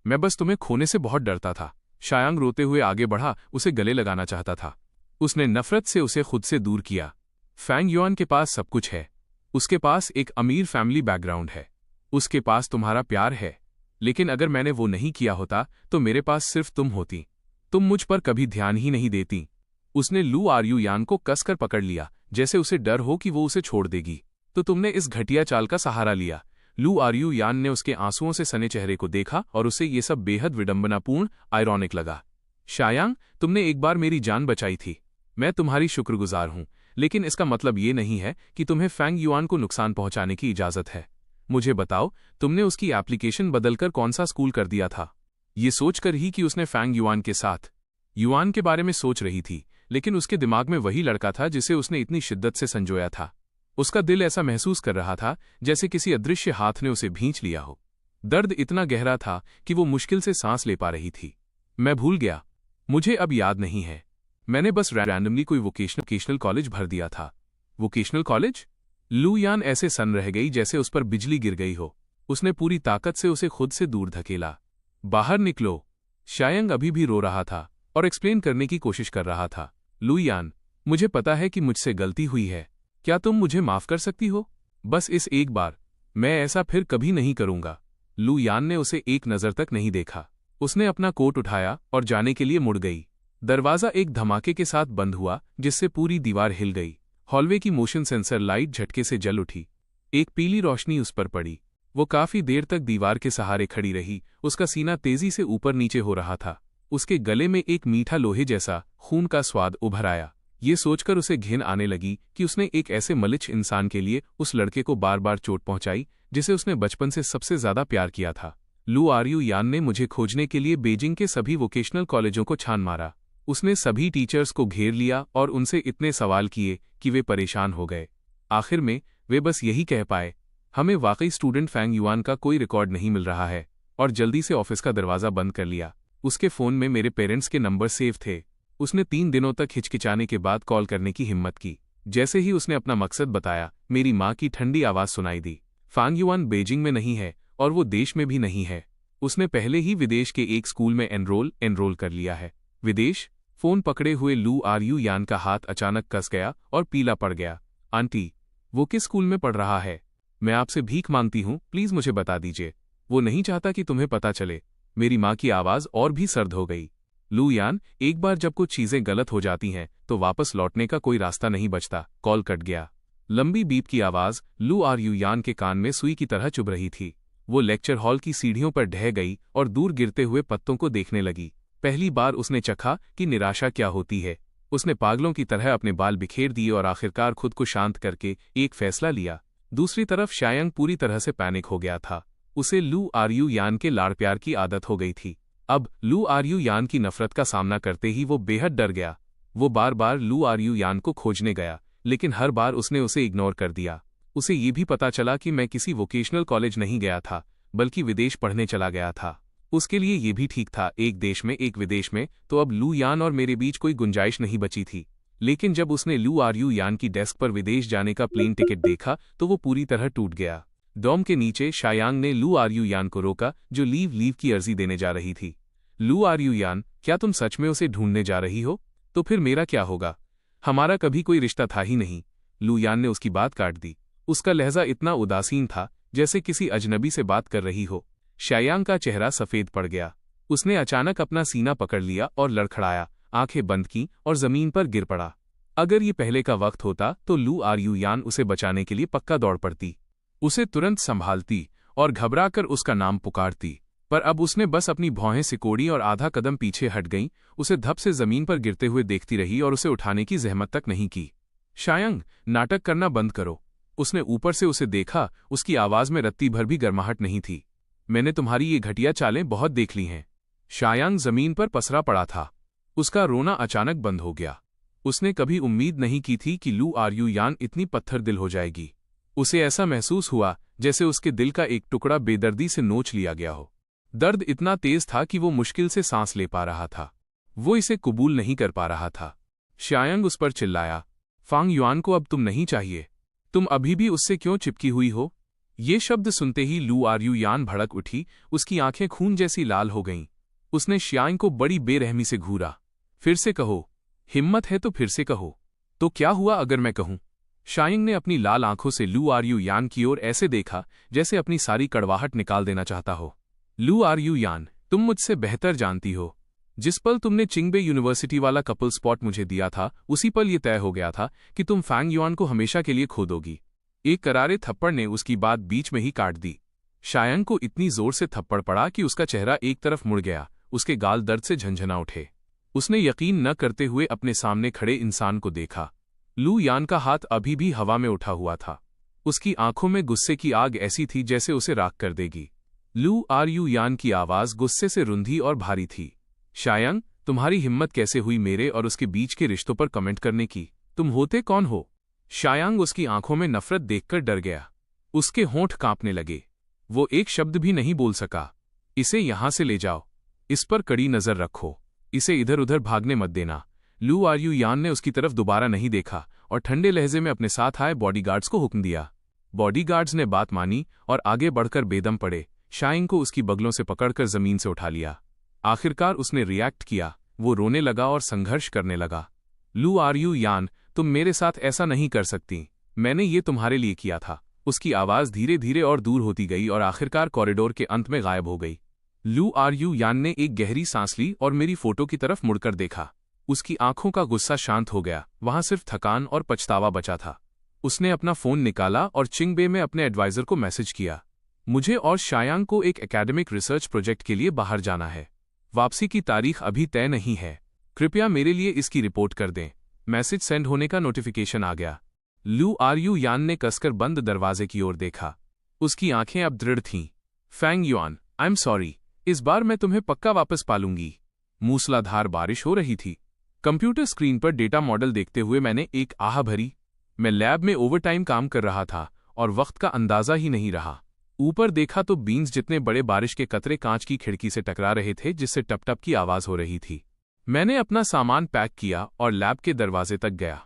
मैं बस तुम्हें खोने से बहुत डरता था। शायांग रोते हुए आगे बढ़ा, उसे गले लगाना चाहता था। उसने नफरत से उसे खुद से दूर किया। फैंग युआन के पास सब कुछ है। उसके पास एक अमीर फैमिली बैकग्राउंड है। उसके पास तुम्हारा प्यार है। लेकिन अगर मैंने वो नहीं किया होता तो मेरे पास सिर्फ तुम होती। तुम मुझ पर कभी ध्यान ही नहीं देती। उसने लू आरयू यान को कसकर पकड़ लिया, जैसे उसे डर हो कि वो उसे छोड़ देगी। तो तुमने इस घटिया चाल का सहारा लिया। लू आरयू यान ने उसके आंसुओं से सने चेहरे को देखा और उसे ये सब बेहद विडंबनापूर्ण, आयरॉनिक लगा। शायांग, तुमने एक बार मेरी जान बचाई थी। मैं तुम्हारी शुक्रगुजार हूं, लेकिन इसका मतलब ये नहीं है कि तुम्हें फैंग युआन को नुकसान पहुंचाने की इजाजत है। मुझे बताओ, तुमने उसकी एप्लीकेशन बदलकर कौन सा स्कूल कर दिया था? ये सोचकर ही कि उसने फैंग युआन के साथ युआन के बारे में सोच रही थी, लेकिन उसके दिमाग में वही लड़का था जिसे उसने इतनी शिद्दत से संजोया था। उसका दिल ऐसा महसूस कर रहा था जैसे किसी अदृश्य हाथ ने उसे भींच लिया हो। दर्द इतना गहरा था कि वो मुश्किल से सांस ले पा रही थी। मैं भूल गया, मुझे अब याद नहीं है। मैंने बस रैंडमली कोई वोकेशनल कॉलेज भर दिया था। Vocational college? लू यान ऐसे सन रह गई जैसे उस पर बिजली गिर गई हो। उसने पूरी ताकत से उसे खुद से दूर धकेला। बाहर निकलो। शायांग अभी भी रो रहा था और एक्सप्लेन करने की कोशिश कर रहा था। लू यान, मुझे पता है कि मुझसे गलती हुई है। क्या तुम मुझे माफ कर सकती हो? बस इस एक बार। मैं ऐसा फिर कभी नहीं करूंगा। लू यान ने उसे एक नजर तक नहीं देखा। उसने अपना कोट उठाया और जाने के लिए मुड़ गई। दरवाजा एक धमाके के साथ बंद हुआ, जिससे पूरी दीवार हिल गई। हॉलवे की मोशन सेंसर लाइट झटके से जल उठी। एक पीली रोशनी उस पर पड़ी। वो काफी देर तक दीवार के सहारे खड़ी रही। उसका सीना तेजी से ऊपर नीचे हो रहा था। उसके गले में एक मीठा लोहे जैसा खून का स्वाद उभर आया। ये सोचकर उसे घिन आने लगी कि उसने एक ऐसे मलिच्छ इंसान के लिए उस लड़के को बार बार चोट पहुंचाई जिसे उसने बचपन से सबसे ज्यादा प्यार किया था। लू आर्यू यान ने मुझे खोजने के लिए बीजिंग के सभी वोकेशनल कॉलेजों को छान मारा। उसने सभी टीचर्स को घेर लिया और उनसे इतने सवाल किए कि वे परेशान हो गए। आखिर में वे बस यही कह पाए, हमें वाकई स्टूडेंट फैंग युआन का कोई रिकॉर्ड नहीं मिल रहा है, और जल्दी से ऑफिस का दरवाजा बंद कर लिया। उसके फोन में मेरे पेरेंट्स के नंबर सेव थे। उसने 3 दिनों तक हिचकिचाने के बाद कॉल करने की हिम्मत की। जैसे ही उसने अपना मकसद बताया, मेरी माँ की ठंडी आवाज सुनाई दी। फैंग युआन बीजिंग में नहीं है और वो देश में भी नहीं है। उसने पहले ही विदेश के एक स्कूल में एनरोल कर लिया है। विदेश? फोन पकड़े हुए लू आर्यू यान का हाथ अचानक कस गया और पीला पड़ गया। आंटी, वो किस स्कूल में पढ़ रहा है? मैं आपसे भीख मांगती हूँ, प्लीज मुझे बता दीजिए। वो नहीं चाहता कि तुम्हें पता चले। मेरी माँ की आवाज और भी सर्द हो गई। लू यान, एक बार जब कुछ चीजें गलत हो जाती हैं तो वापस लौटने का कोई रास्ता नहीं बचता। कॉल कट गया। लंबी बीप की आवाज लू आर्यू यान के कान में सुई की तरह चुभ रही थी। वो लेक्चर हॉल की सीढ़ियों पर ढह गई और दूर गिरते हुए पत्तों को देखने लगी। पहली बार उसने चखा कि निराशा क्या होती है। उसने पागलों की तरह अपने बाल बिखेर दिए और आखिरकार खुद को शांत करके एक फैसला लिया। दूसरी तरफ शायांग पूरी तरह से पैनिक हो गया था। उसे लू आर्यू यान के लाड़ प्यार की आदत हो गई थी। अब लू आर्यू यान की नफरत का सामना करते ही वो बेहद डर गया। वो बार बार लू आर्यू यान को खोजने गया, लेकिन हर बार उसने उसे इग्नोर कर दिया। उसे ये भी पता चला कि मैं किसी वोकेशनल कॉलेज नहीं गया था, बल्कि विदेश पढ़ने चला गया था। उसके लिए ये भी ठीक था, एक देश में एक विदेश में, तो अब लू यान और मेरे बीच कोई गुंजाइश नहीं बची थी। लेकिन जब उसने लू आर्यू यान की डेस्क पर विदेश जाने का प्लेन टिकट देखा तो वो पूरी तरह टूट गया। डॉम के नीचे शायांग ने लू आर्यू यान को रोका, जो लीव की अर्जी देने जा रही थी। लू आर्यू यान, क्या तुम सच में उसे ढूंढने जा रही हो? तो फिर मेरा क्या होगा? हमारा कभी कोई रिश्ता था ही नहीं। लू यान ने उसकी बात काट दी। उसका लहजा इतना उदासीन था जैसे किसी अजनबी से बात कर रही हो। शायांग का चेहरा सफेद पड़ गया। उसने अचानक अपना सीना पकड़ लिया और लड़खड़ाया, आंखें बंद की और जमीन पर गिर पड़ा। अगर ये पहले का वक्त होता तो लू आर्यू यान उसे बचाने के लिए पक्का दौड़ पड़ती, उसे तुरंत संभालती और घबराकर उसका नाम पुकारती। पर अब उसने बस अपनी भौहें सिकोड़ी और आधा कदम पीछे हट गईं, उसे धप से जमीन पर गिरते हुए देखती रही और उसे उठाने की जहमत तक नहीं की। शायांग, नाटक करना बंद करो। उसने ऊपर से उसे देखा। उसकी आवाज में रत्ती भर भी गर्माहट नहीं थी। मैंने तुम्हारी ये घटिया चालें बहुत देख ली हैं। शायांग जमीन पर पसरा पड़ा था। उसका रोना अचानक बंद हो गया। उसने कभी उम्मीद नहीं की थी कि लू आर्यू यान इतनी पत्थर दिल हो जाएगी। उसे ऐसा महसूस हुआ जैसे उसके दिल का एक टुकड़ा बेदर्दी से नोच लिया गया हो। दर्द इतना तेज था कि वो मुश्किल से सांस ले पा रहा था। वो इसे कबूल नहीं कर पा रहा था। शायांग उस पर चिल्लाया, फैंग युआन को अब तुम नहीं चाहिए। तुम अभी भी उससे क्यों चिपकी हुई हो? ये शब्द सुनते ही लू आर्यू यान भड़क उठी। उसकी आंखें खून जैसी लाल हो गईं। उसने शायांग को बड़ी बेरहमी से घूरा। फिर से कहो, हिम्मत है तो फिर से कहो। तो क्या हुआ अगर मैं कहूं? शायांग ने अपनी लाल आंखों से लू आर्यू यान की ओर ऐसे देखा जैसे अपनी सारी कड़वाहट निकाल देना चाहता हो। लू आर्यू यान, तुम मुझसे बेहतर जानती हो। जिस पल तुमने चिंगबे यूनिवर्सिटी वाला कपल स्पॉट मुझे दिया था, उसी पल यह तय हो गया था कि तुम फैंग युआन को हमेशा के लिए खो दोगी। एक करारे थप्पड़ ने उसकी बात बीच में ही काट दी। शायांग को इतनी जोर से थप्पड़ पड़ा कि उसका चेहरा एक तरफ मुड़ गया। उसके गाल दर्द से झंझना उठे। उसने यकीन न करते हुए अपने सामने खड़े इंसान को देखा। लू यान का हाथ अभी भी हवा में उठा हुआ था। उसकी आंखों में गुस्से की आग ऐसी थी जैसे उसे राख कर देगी। लू आर्यू यान की आवाज गुस्से से रुंधी और भारी थी। शायांग, तुम्हारी हिम्मत कैसे हुई मेरे और उसके बीच के रिश्तों पर कमेंट करने की? तुम होते कौन हो? शायांग उसकी आंखों में नफरत देखकर डर गया। उसके होंठ कांपने लगे। वो एक शब्द भी नहीं बोल सका। इसे यहां से ले जाओ। इस पर कड़ी नजर रखो। इसे इधर उधर भागने मत देना। लू आर्यू यान ने उसकी तरफ दोबारा नहीं देखा और ठंडे लहजे में अपने साथ आए बॉडीगार्ड्स को हुक्म दिया। बॉडीगार्ड्स ने बात मानी और आगे बढ़कर बेदम पड़े। शायांग को उसकी बगलों से पकड़कर जमीन से उठा लिया। आखिरकार उसने रिएक्ट किया। वो रोने लगा और संघर्ष करने लगा। लू आर्यू यान, तुम मेरे साथ ऐसा नहीं कर सकती। मैंने ये तुम्हारे लिए किया था। उसकी आवाज धीरे धीरे और दूर होती गई और आखिरकार कॉरिडोर के अंत में गायब हो गई। लू आर्यू यान ने एक गहरी सांस ली और मेरी फोटो की तरफ मुड़कर देखा। उसकी आंखों का गुस्सा शांत हो गया, वहां सिर्फ थकान और पछतावा बचा था। उसने अपना फोन निकाला और चिंगबे में अपने एडवाइजर को मैसेज किया, मुझे और शायांग को एक एकेडमिक रिसर्च प्रोजेक्ट के लिए बाहर जाना है। वापसी की तारीख अभी तय नहीं है, कृपया मेरे लिए इसकी रिपोर्ट कर दें। मैसेज सेंड होने का नोटिफिकेशन आ गया। लू यान ने कसकर बंद दरवाजे की ओर देखा। उसकी आंखें अब दृढ़ थीं। Fang Yuan, I am sorry, इस बार मैं तुम्हें पक्का वापस पालूंगी। मूसलाधार बारिश हो रही थी। कंप्यूटर स्क्रीन पर डेटा मॉडल देखते हुए मैंने एक आह भरी। मैं लैब में ओवरटाइम काम कर रहा था और वक्त का अंदाजा ही नहीं रहा। ऊपर देखा तो बीन्स जितने बड़े बारिश के कतरे कांच की खिड़की से टकरा रहे थे, जिससे टप टप की आवाज हो रही थी। मैंने अपना सामान पैक किया और लैब के दरवाजे तक गया।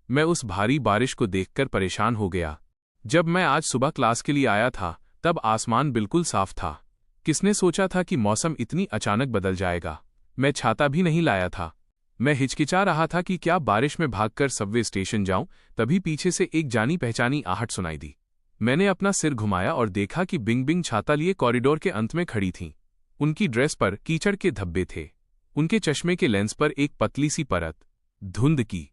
मैं उस भारी बारिश को देखकर परेशान हो गया। जब मैं आज सुबह क्लास के लिए आया था तब आसमान बिल्कुल साफ था। किसने सोचा था कि मौसम इतनी अचानक बदल जाएगा। मैं छाता भी नहीं लाया था। मैं हिचकिचा रहा था कि क्या बारिश में भागकर सबवे स्टेशन जाऊं, तभी पीछे से एक जानी पहचानी आहट सुनाई दी। मैंने अपना सिर घुमाया और देखा कि बिंग बिंग छाता लिए कॉरिडोर के अंत में खड़ी थीं। उनकी ड्रेस पर कीचड़ के धब्बे थे। उनके चश्मे के लेंस पर एक पतली सी परत धुंध की